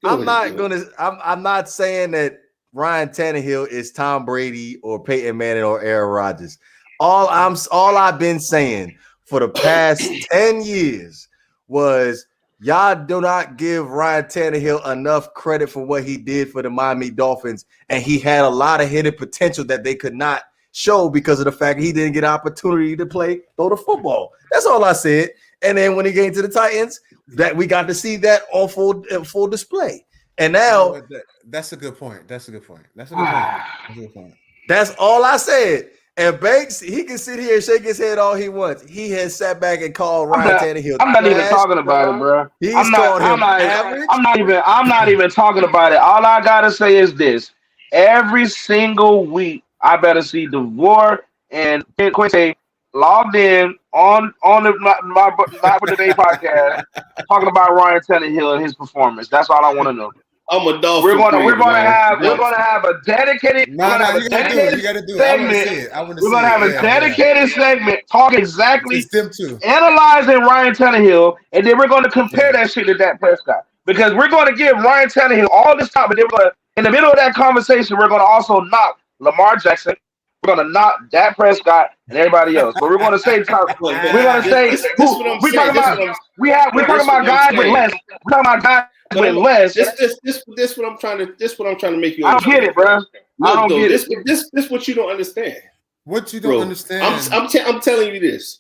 I'm not saying that Ryan Tannehill is Tom Brady or Peyton Manning or Aaron Rodgers. All I've been saying for the past 10 years was y'all do not give Ryan Tannehill enough credit for what he did for the Miami Dolphins, and he had a lot of hidden potential that they could not show because of the fact he didn't get an opportunity to throw the football. That's all I said. And then when he came to the Titans, that we got to see that on full display. And now that's a good point. That's a good point. That's all I said. And Banks, he can sit here and shake his head all he wants. He has sat back and called Ryan Tannehill. I'm not even talking about it, bro. I'm not even talking about it. All I gotta say is this: every single week, I better see DeVore and Quinte logged in on the my Not For Today podcast talking about Ryan Tannehill and his performance. That's all I want to know. I'm a Dolphin. We're gonna have a dedicated. You gotta do it. Segment. We're gonna have a dedicated segment talking exactly, analyzing Ryan Tannehill, and then we're gonna compare that shit to Dak Prescott, because we're gonna give Ryan Tannehill all this time, but then we're gonna, in the middle of that conversation, we're gonna also knock Lamar Jackson. We're gonna knock Dak Prescott and everybody else, but we're gonna say we're talking about guys with less. We're talking about guys with less. This what I'm trying to make you understand. I don't get it, bro. I don't get it. This what you don't understand. What you don't understand? I'm telling you this.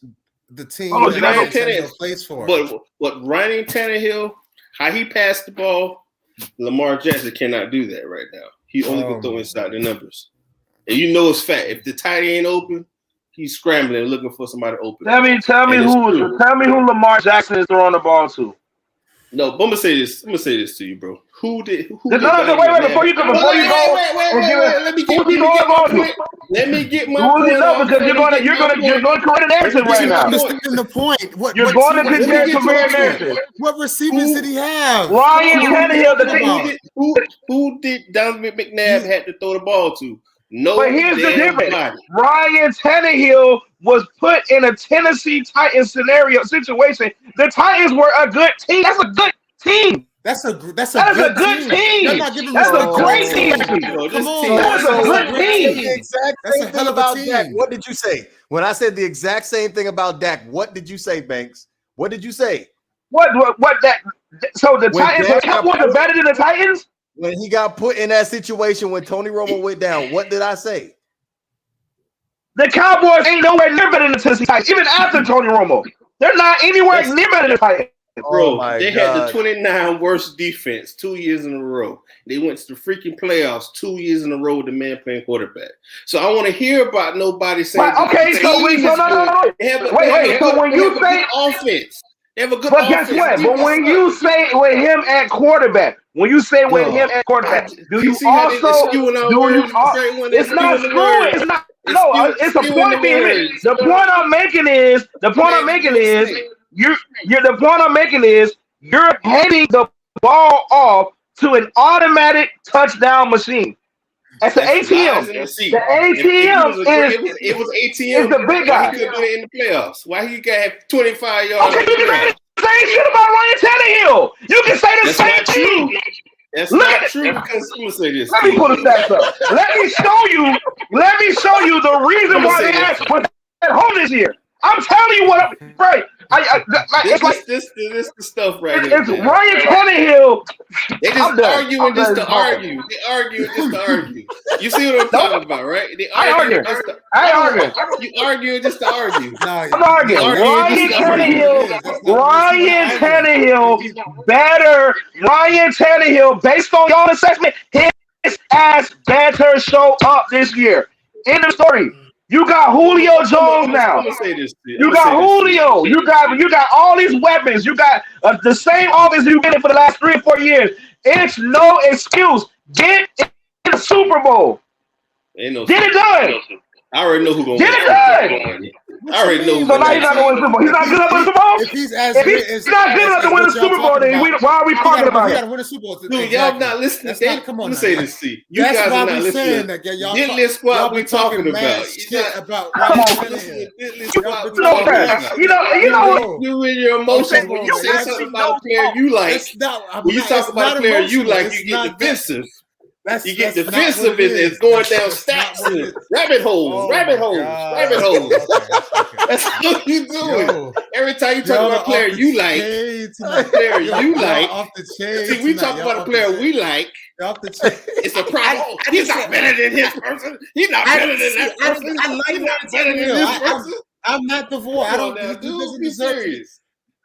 The team Ryan Tannehill plays for. But what Ryan Tannehill, how he passed the ball, Lamar Jackson cannot do that right now. He only can throw inside the numbers. And you know it's fact. If the tight end ain't open, he's scrambling looking for somebody open. Tell me who Lamar Jackson is throwing the ball to. No, but I'm gonna say this to you, bro. Wait, before you go. Let me get my point. Because you're going to correct an answer right now. Understand the point. You're going to compare narrative. What receivers did he have? Ryan Tannehill. Who did Donovan McNabb had to throw the ball to? No, but here's the difference. Ryan Tannehill was put in a Tennessee Titans situation. The Titans were a good team. That's a good team. That's a good team. That's a great team. Come on. That's a good team. The exact same thing about Dak. What did you say? When I said the exact same thing about Dak, what did you say, Banks? What did you say? What that? So the Titans, the Cowboys are better than the Titans? When he got put in that situation when Tony Romo went down, what did I say? The Cowboys ain't nowhere near better than the Tennessee Titans. Even after Tony Romo, they're not anywhere near better than the Titans. Bro, they had the 29 worst defense 2 years in a row. They went to the freaking playoffs 2 years in a row with the man playing quarterback. So I want to hear about nobody saying. Okay, so wait. So when you say offense, they have a good. But guess what? But when you say with him at quarterback, do you also do you? It's not screwing. It's not. No, it's a point being made. The point I'm making is you're handing the ball off to an automatic touchdown machine. That's the ATM. The ATM is the big guy. Why he couldn't do it in the playoffs? Why he got 25 yards? Okay, you can say the same shit about Ryan Tannehill. You can say the same thing. That's not true, because I'm gonna say this. Let me pull the stats up. Let me show you the reason why they was at home this year. I'm telling you what. Right. This the stuff right here. It's Ryan Tannehill. They just arguing just to argue. They arguing just to argue. You see what I'm talking about, right? They arguing just to argue. You arguing just to argue. I'm arguing. Ryan Tannehill better. Ryan Tannehill, based on y'all assessment, his ass better show up this year. End of story. You got Julio Jones now. You got Julio. You got all these weapons. You got the same offense you've been in for the last 3 or 4 years. It's no excuse. Get in the Super Bowl. Get it done. I already know who's gonna get it done. I already know. So now he's not going to win the Super Bowl. He's not good enough to win the Super Bowl. If he's as If great he's not good enough to win the Super Bowl, then why are we talking about it? it? Got to win a Super Bowl. Dude, y'all not listening. Come on, let me say this to you. You that's guys why are not we listening. saying that. Y'all Diddly squad we talking about. Shit about Come on. Diddly squad we You know talking that. about. You know. You in your emotions when you say something about a player you like. When you talk about a player you like, you get defensive. You get defensive and it's going down stacks and rabbit holes. That's what you doing. Every time you talk about a player you like, off the chain. See, we talk about a player we like. Off the chain. It's a problem. He's not better than his person. He's not better than that person. He's not better than this person. I'm not the voice. I don't. Dude, be serious.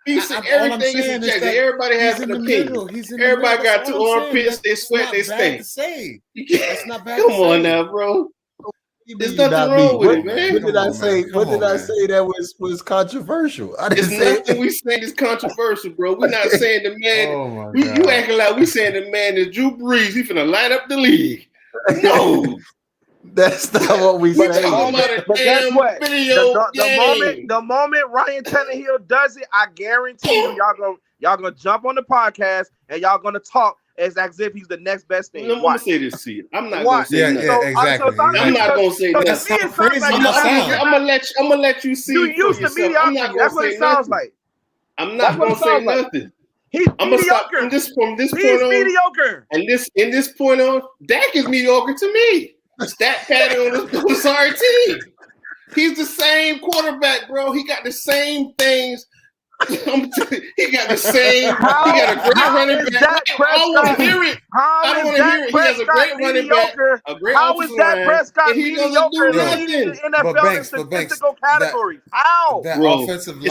Everything is subjective. Everybody has an opinion. Everybody got two armpits. They sweat. They stink. That's not bad. Come on now, bro. There's nothing wrong with it, man. What did I say? What did I say that was controversial? There's nothing we saying is controversial, bro. We're not saying the man. You acting like we saying the man is Drew Brees. He finna light up the league. No. That's not what we say. But guess what? The moment Ryan Tannehill does it, I guarantee you, y'all gonna jump on the podcast and y'all gonna talk as if he's the next best thing. I'm gonna say this to you. I'm not gonna say nothing. Yeah, exactly. I'm not gonna say nothing. I'm gonna let you see. You used to mediocrity. That's what it sounds like. I'm not gonna say nothing. He's I'm gonna stop from this point on. Mediocre. And in this point on, Dak is mediocre to me. Stat pattern on the sorry team. He's the same quarterback, bro. He got the same things. He got the same. He got a great running back. I don't want to hear it. I don't want to hear it. He has a great running back. A great How is Dak Prescott mediocre in the NFL in statistical categories? How? That offensive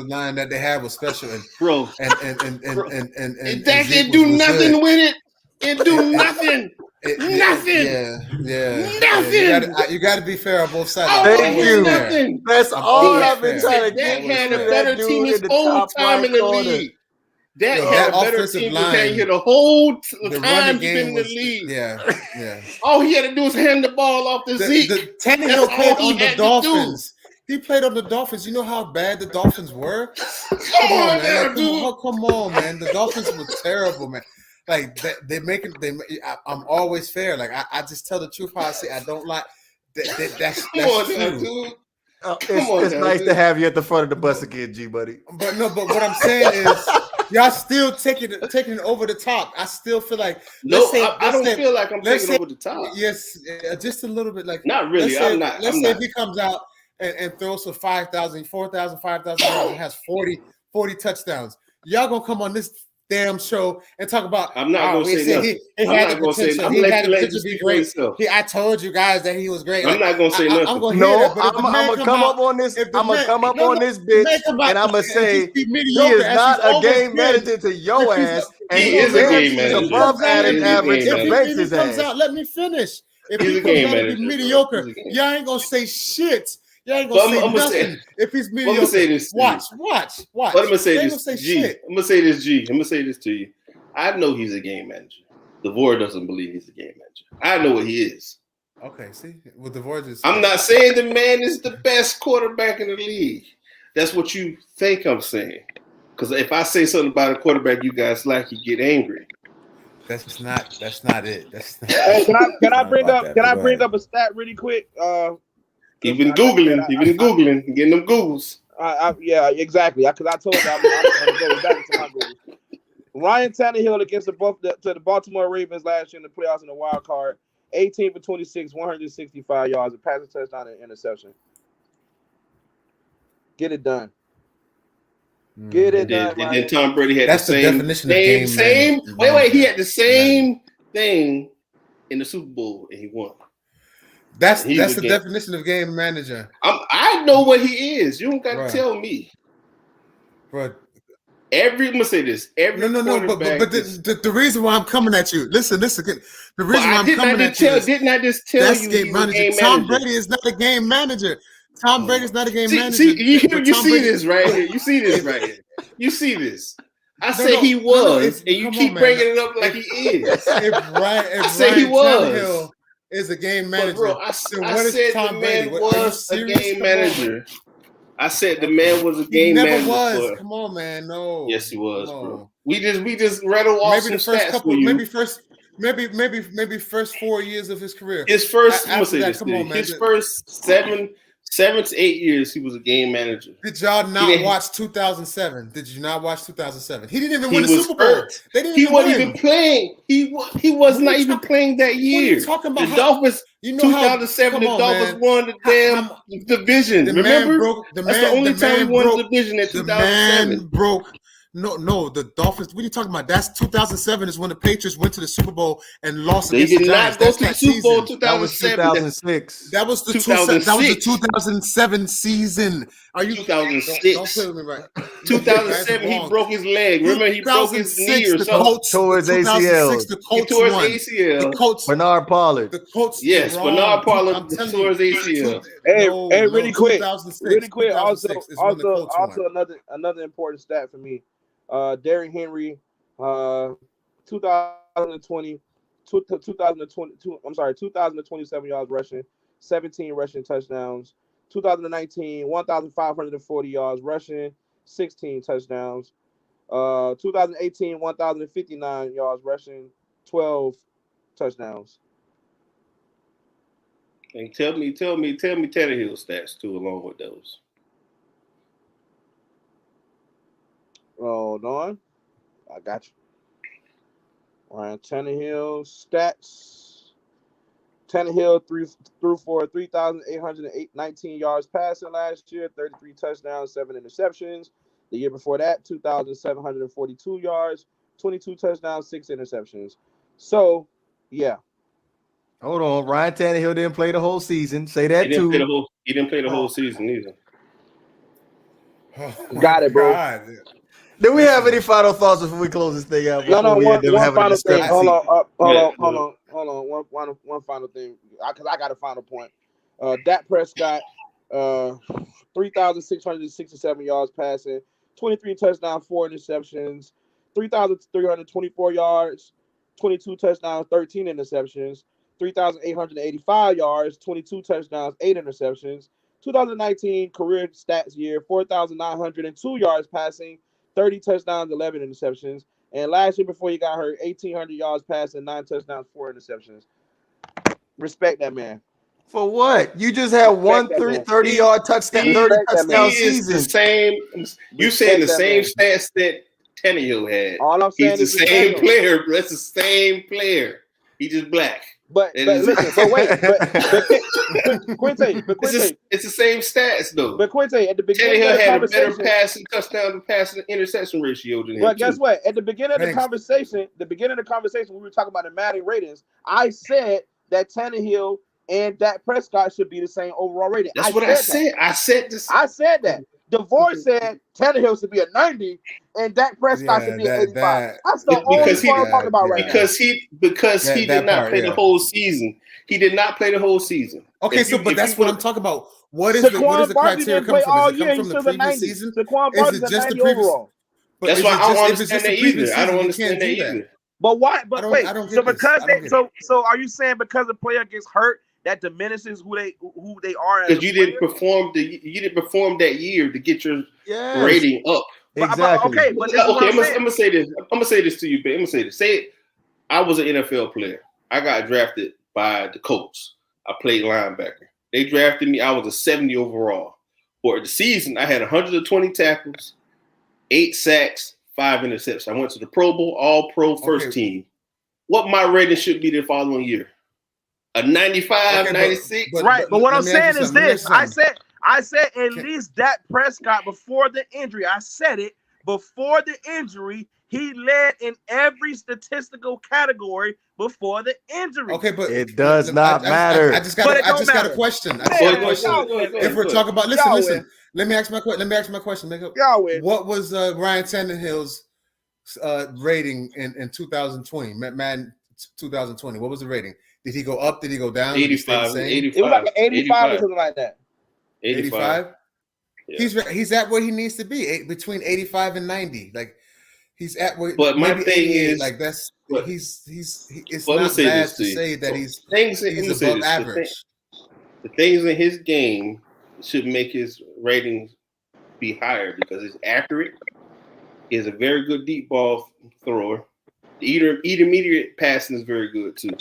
line that they have was special, bro. And Dak didn't do nothing with it. It do nothing. Nothing. Nothing. You got to be fair on both sides. Thank you. That's all I've been trying to get. Dak had a better team his whole time in the league. Dak had a better team here the whole time in the league. Yeah. All he had to do was hand the ball off to Zeke. Tannehill played on the Dolphins. He played on the Dolphins. You know how bad the Dolphins were? Come on, man. The Dolphins were terrible, man. Like I'm always fair. Like I just tell the truth how I see. I don't like that's true. It's nice to have you at the front of the bus again, G buddy. But what I'm saying is y'all still taking it over the top. I still feel like I don't feel like I'm taking over the top. Yes, just a little bit. Like not really. Let's say if he comes out and throws for 5,000 yards and has 40 touchdowns. Y'all gonna come on this damn show and talk about. I'm not gonna say nothing. He had the potential. He had the potential to be great. I told you guys that he was great. I'm not gonna say nothing. I'm gonna come up on this. I'm gonna come up on this bitch, and I'm gonna say he is not a game manager to your ass. And he is a game manager. Above average. If he comes out, let me finish. If he comes out to be mediocre, y'all ain't gonna say shit. You ain't gonna say nothing if he's mediocre. I'm gonna say this. Watch. But I'm gonna say this. I'm gonna say this to you. I know he's a game manager. DeVore doesn't believe he's a game manager. I know what he is. Okay, see, with DeVore just. I'm not saying the man is the best quarterback in the league. That's what you think I'm saying. Because if I say something about a quarterback you guys like, you get angry. That's not it. Hey, can I bring up a stat really quick? You've been Googling, getting them Googles. Yeah, exactly. Because I told you I'm going to go back to my Googles. Ryan Tannehill against the Baltimore Ravens last year in the playoffs in the wild card, 18 for 26, 165 yards, a passing touchdown and interception. Get it done. Get it done. And then Tom Brady had the definition of game same. Wait, he had the same thing in the Super Bowl and he won. That's the definition of game manager. I know what he is. You don't got to tell me. Bro. I'm gonna say this. But the reason why I'm coming at you, listen. The reason why I'm coming at you, didn't I just tell you game manager? Tom Brady is not a game manager. Tom Brady's not a game manager. You see this right here. You see this. I say he was, and you keep bringing it up like he is. I say he was. Is a game manager. But bro, I said Tom Brady was a game manager. I said the man was a game never manager. Was. Come on, man. No. Yes, he was, bro. We just rattled off some stats for you. Maybe first 4 years of his career. His first, his first 7 to 8 years, he was a game manager. Did y'all not watch 2007? Did you not watch 2007? He didn't even win the Super Bowl. He wasn't even playing. He was not even playing that year. What are you talking about? The Dolphins, 2007, the Dolphins won the damn division. Remember? That's the only time we won the division in 2007. The man broke. No, the Dolphins. What are you talking about? That's 2007 is when the Patriots went to the Super Bowl and lost against the Giants. They did not go to the Super Bowl 2007. That was 2006. That was the 2007 season. Are you 2006? Don't play with me, right? 2007, he broke his leg. Remember, he broke his knee or something. Towards ACL. The Colts towards ACL. The Colts. Bernard Pollard. The Colts. Yes, Bernard Pollard towards ACL. Hey, really quick. Also, another important stat for me. Derrick Henry, 2,027 yards rushing, 17 rushing touchdowns. 2019, 1,540 yards rushing, 16 touchdowns. 2018, 1,059 yards rushing, 12 touchdowns. And tell me Tannehill stats too, along with those. Hold on. I got you. Ryan Tannehill stats. Tannehill threw for 3,819 yards passing last year, 33 touchdowns, 7 interceptions. The year before that, 2,742 yards, 22 touchdowns, 6 interceptions. So, yeah. Hold on. Ryan Tannehill didn't play the whole season. Say that too. He didn't play the whole season either. Got it, bro. God. Do we have any final thoughts before we close this thing out? No, one final thing. Hold on. One final thing, because I got a final point. Dak Prescott, 3,667 yards passing, 23 touchdowns, 4 interceptions, 3,324 yards, 22 touchdowns, 13 interceptions, 3,885 yards, 22 touchdowns, 8 interceptions. 2019 career stats year, 4,902 yards passing, 30 touchdowns, 11 interceptions. And last year before he got hurt, 1,800 yards passing, 9 touchdowns, 4 interceptions. Respect that man. For what? You just had one 30-yard touchdown, 30 touchdown season. The same. You saying the same stats that Tannehill had. All I'm saying is the same player. That's the same player. He just black. But Quinte, it's the same stats though. But Quinte, at the beginning Tannehill of the had conversation, a better passing touchdown to passing interception ratio than him. But guess what? At the beginning of the conversation, we were talking about the Madden ratings. I said that Tannehill and Dak Prescott should be the same overall rating. That's what I said. I said this. I said that. DeVore said Tannehill should be a 90 and Dak Prescott should be an 85. That's the only thing I'm talking about right now. Because he did not play the whole season. He did not play the whole season. Okay, but that's what I'm talking about. What is the criteria coming from? Does it come from the previous season? Is it just the previous? That's why I don't understand that either. I don't understand that either. But why? But wait. So are you saying because a player gets hurt, that diminishes who they are? Because you didn't perform that year to get your rating up. Exactly. I'm gonna say this. I'm gonna say this to you, babe. I'm gonna say this. Say I was an NFL player. I got drafted by the Colts. I played linebacker. They drafted me. I was a 70 overall. For the season, I had 120 tackles, 8 sacks, 5 interceptions. I went to the Pro Bowl, All-Pro first team. What my rating should be the following year? A 95, 96? Right, but what I'm saying is this. I said at least Dak Prescott before the injury. I said it before the injury. He led in every statistical category before the injury. Okay, but it does not matter. I just got a question. If we're talking about listen. Let me ask my question. What was Ryan Tannehill's rating in 2020? Madden 2020. What was the rating? Did he go up? Did he go down? 85. It was like an 85 or something like that. 85. Yeah. He's at where he needs to be, between 85 and 90. Like he's at where. But my thing is, like that's he's it's not bad to say that he's above average. The things in his game should make his ratings be higher because it's accurate. He has a very good deep ball thrower. The intermediate passing is very good too.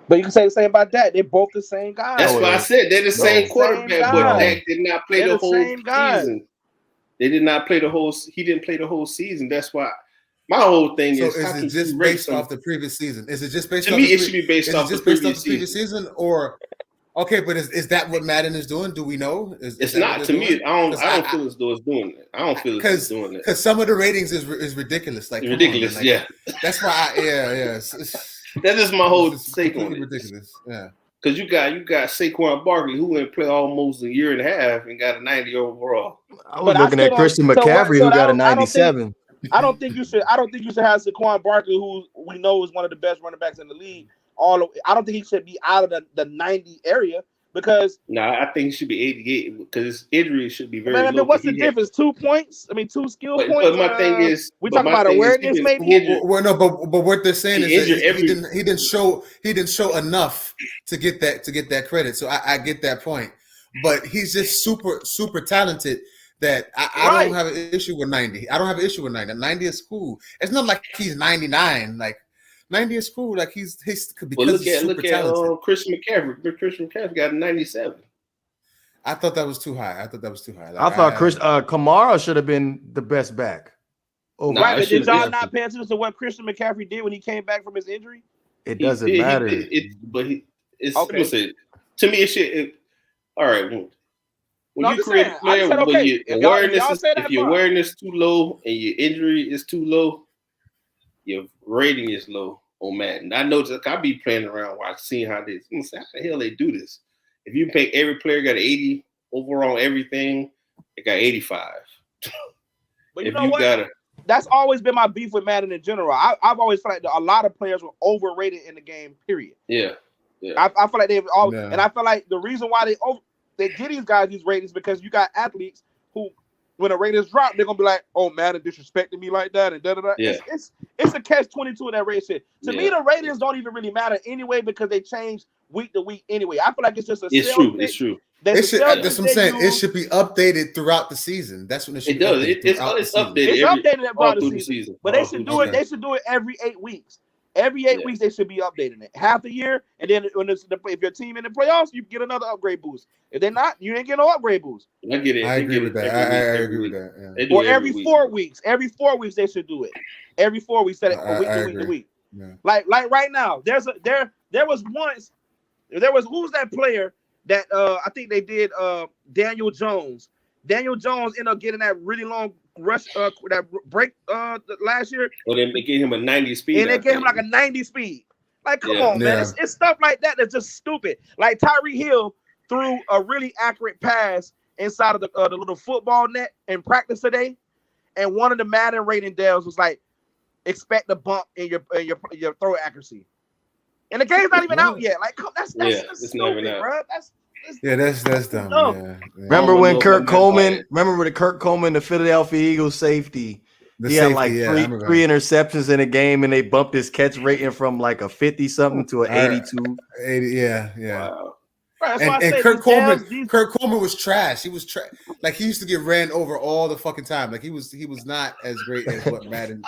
But you can say the same about Dak. They're both the same guys. That's why I said they're the same quarterback, but Dak did not play the whole season. They did not play the whole. He didn't play the whole season. That's why my whole thing is. So is it just based off the previous season? Is it just based? To me, it should be based off the previous season, or okay? But is that what Madden is doing? Do we know? It's not to me. I don't feel as though it's doing it. I don't feel as though it's doing it because some of the ratings is ridiculous. Like ridiculous, like, yeah. That's why. That is my whole take on it. Ridiculous, yeah. Because you got Saquon Barkley who went play almost a year and a half and got a 90 overall. I was looking at Christian McCaffrey who got a 97. I don't think you should have Saquon Barkley, who we know is one of the best running backs in the league. I don't think he should be out of the 90 area because I think he should be 88 because his injury should be very low. I mean, what's the difference? 2 points? I mean, 2 skill points. But my thing is, we talk about awareness, maybe. Well, no, but what they're saying is that he didn't show enough to get that credit. So I get that point. But he's just super talented. That I don't have an issue with 90. I don't have an issue with 90. 90 is cool. It's not like he's 99. Like 90 is cool. Like he's because he's super talented. Christian McCaffrey. Christian McCaffrey got a 97. I thought that was too high. Like, I thought Kamara should have been the best back. Right, but did y'all not pay attention to what Christian McCaffrey did when he came back from his injury? It doesn't matter. It's okay. To me, it should. All right. When you create a player, if your awareness too low and your injury is too low, your rating is low on Madden. I know I be playing around seeing how this. How the hell they do this? If you pick every player got an 80 overall, everything, it got 85. But you know what? That's always been my beef with Madden in general. I've always felt like a lot of players were overrated in the game. Period. Yeah. I feel like they've all, and I feel like the reason why they get these guys these ratings because you got athletes who, when the ratings drop, they're gonna be like, "Oh, Madden disrespecting me like that," and da da da. Yeah. It's a catch-22 in that race shit. To me, the ratings don't even really matter anyway because they change week to week anyway. I feel like it's just It's true. That's what I'm saying. It should be updated throughout the season. That's when it should. It does. It's updated. It's updated throughout the season. But they should do it. They should do it every 8 weeks. Every 8 weeks, they should be updating it. Half a year, and then if your team in the playoffs, you get another upgrade boost. If they're not, you ain't get no upgrade boost. I get it. I agree with that. I agree with that. Yeah. Or every 4 weeks. Every 4 weeks, they should do it. Every 4 weeks, set it from week to week. Yeah. Like right now, there was who's that player that I think they did Daniel Jones. Daniel Jones ended up getting that really long rush that break last year. Well, then they gave him a 90 speed. And they gave him like a 90 speed. Like, come on, man. It's stuff like that that's just stupid. Like Tyreek Hill threw a really accurate pass inside of the little football net in practice today, and one of the Madden rating devs was like, expect a bump in your throw accuracy. And the game's not even out yet. Like, that's stupid, bro. That's dumb. No. Yeah. Remember when Kurt Coleman, the Philadelphia Eagles safety, had like three interceptions in a game, and they bumped his catch rating from like a 50-something to an 82. 80, yeah. Wow. Right, and Kurt Coleman was trash. He was trash. Like he used to get ran over all the fucking time. Like he was not as great as what Madden.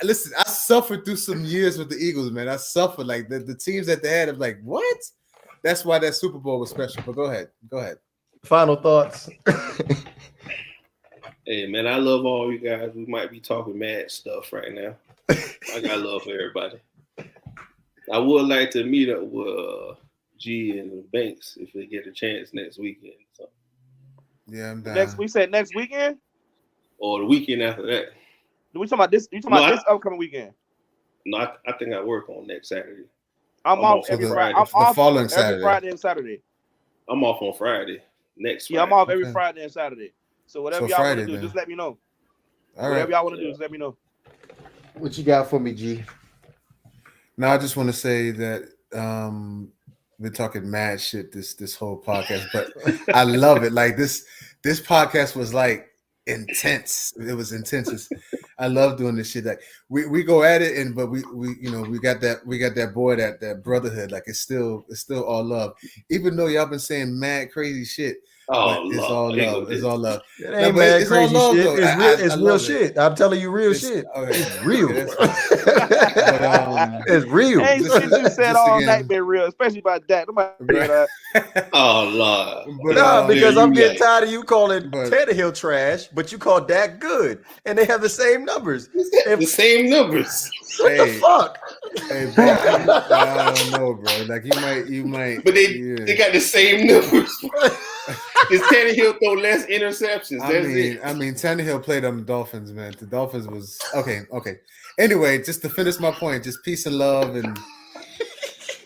Listen, I suffered through some years with the Eagles, man. I suffered like the teams that they had. I'm like, what? That's why that Super Bowl was special. But go ahead. Final thoughts. Hey man, I love all you guys. We might be talking mad stuff right now. I got love for everybody. I would like to meet up with G and Banks if they get a chance next weekend. So. Yeah, I'm down. We said next weekend, or the weekend after that. We talking about this? You talking about this upcoming weekend? No, I think I work on next Saturday. I'm off every Friday. I'm off following Saturday. Every Friday and Saturday. I'm off on Friday. Next Friday. Yeah, I'm off every Friday and Saturday. So whatever y'all want to do, then. just let me know. All whatever y'all want to do, just let me know. What you got for me, G? No, I just want to say that we're talking mad shit this whole podcast, but I love it. Like this podcast was like intense. It was intense. I love doing this shit. Like we go at it, but we got that boy, that brotherhood. Like it's still all love. Even though y'all been saying mad crazy shit, Oh, but it's all love. It's all love. It ain't mad crazy love, shit. Though. It's real shit. I'm telling you, real shit. Okay. It's real. Okay, but, it's real. Ain't shit you said all night been real, especially about that. Nobody hear that. Oh Lord. But, because I'm getting like, tired of you calling Tannehill trash, but you call Dak good, and they have the same numbers. The same numbers. What the fuck? Hey, bro, I don't know, bro. Like you might. But they got the same numbers. Is Tannehill throw less interceptions? I mean, Tannehill played on the Dolphins, man. The Dolphins was okay. Anyway, just to finish my point, just peace and love and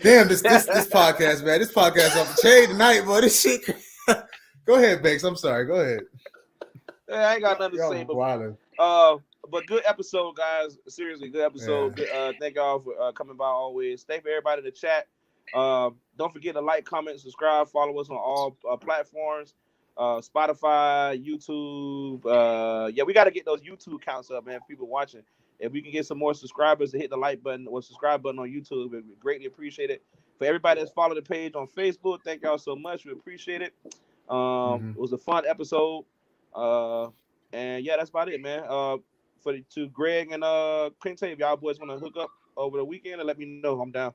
damn this podcast, man. This podcast off the chain tonight, boy. This shit. Go ahead, Banks. I'm sorry. Go ahead. Yeah, I ain't got nothing to say. But good episode, guys. Seriously, good episode. Yeah. Thank y'all for coming by always. Thank for everybody in the chat. Don't forget to like, comment, subscribe, follow us on all platforms. Spotify, YouTube. We got to get those YouTube counts up, man. For people watching. If we can get some more subscribers to hit the like button or subscribe button on YouTube, we greatly appreciate it. For everybody that's followed the page on Facebook, thank y'all so much. We appreciate it. It was a fun episode. And yeah, that's about it, man. To Greg and Quinte, if y'all boys want to hook up over the weekend and let me know, I'm down.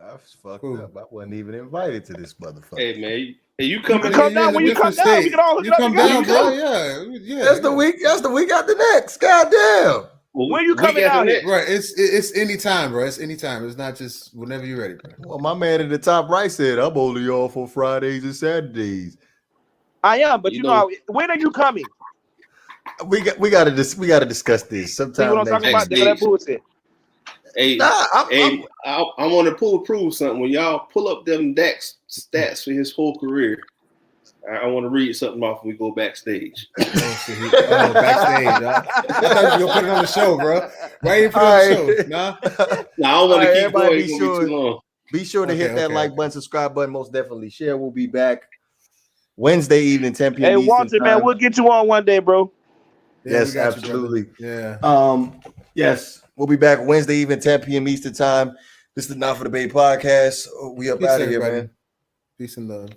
I was fucked up. I wasn't even invited to this motherfucker. Hey man, you come down when you come down. We can all hook up. Come down, bro. Yeah. That's the week after next. Goddamn. Well, when you coming out here? Right. It's anytime, bro. It's anytime. It's not just whenever you're ready, bro. Well, my man in the top right said I'm only off on Fridays and Saturdays. I am, but you know when are you coming? We got to discuss this sometime. See what I'm talking about? That bullshit. Hey, I want to prove something. When y'all pull up them Dak's stats for his whole career, I want to read something off when we go backstage. Backstage. I thought you were gonna put it on the show, bro. Why you put it on the show? Nah, I don't want to keep going. Be too long. Be sure to hit that like button, subscribe button. Most definitely share. We'll be back Wednesday evening, 10 p.m. Hey, Walter, man, we'll get you on one day, bro. Yes, absolutely. Yeah. Yes, we'll be back Wednesday evening, 10 p.m. Eastern time. This is the Not for the Bay podcast. We up out of here, man. Peace and love.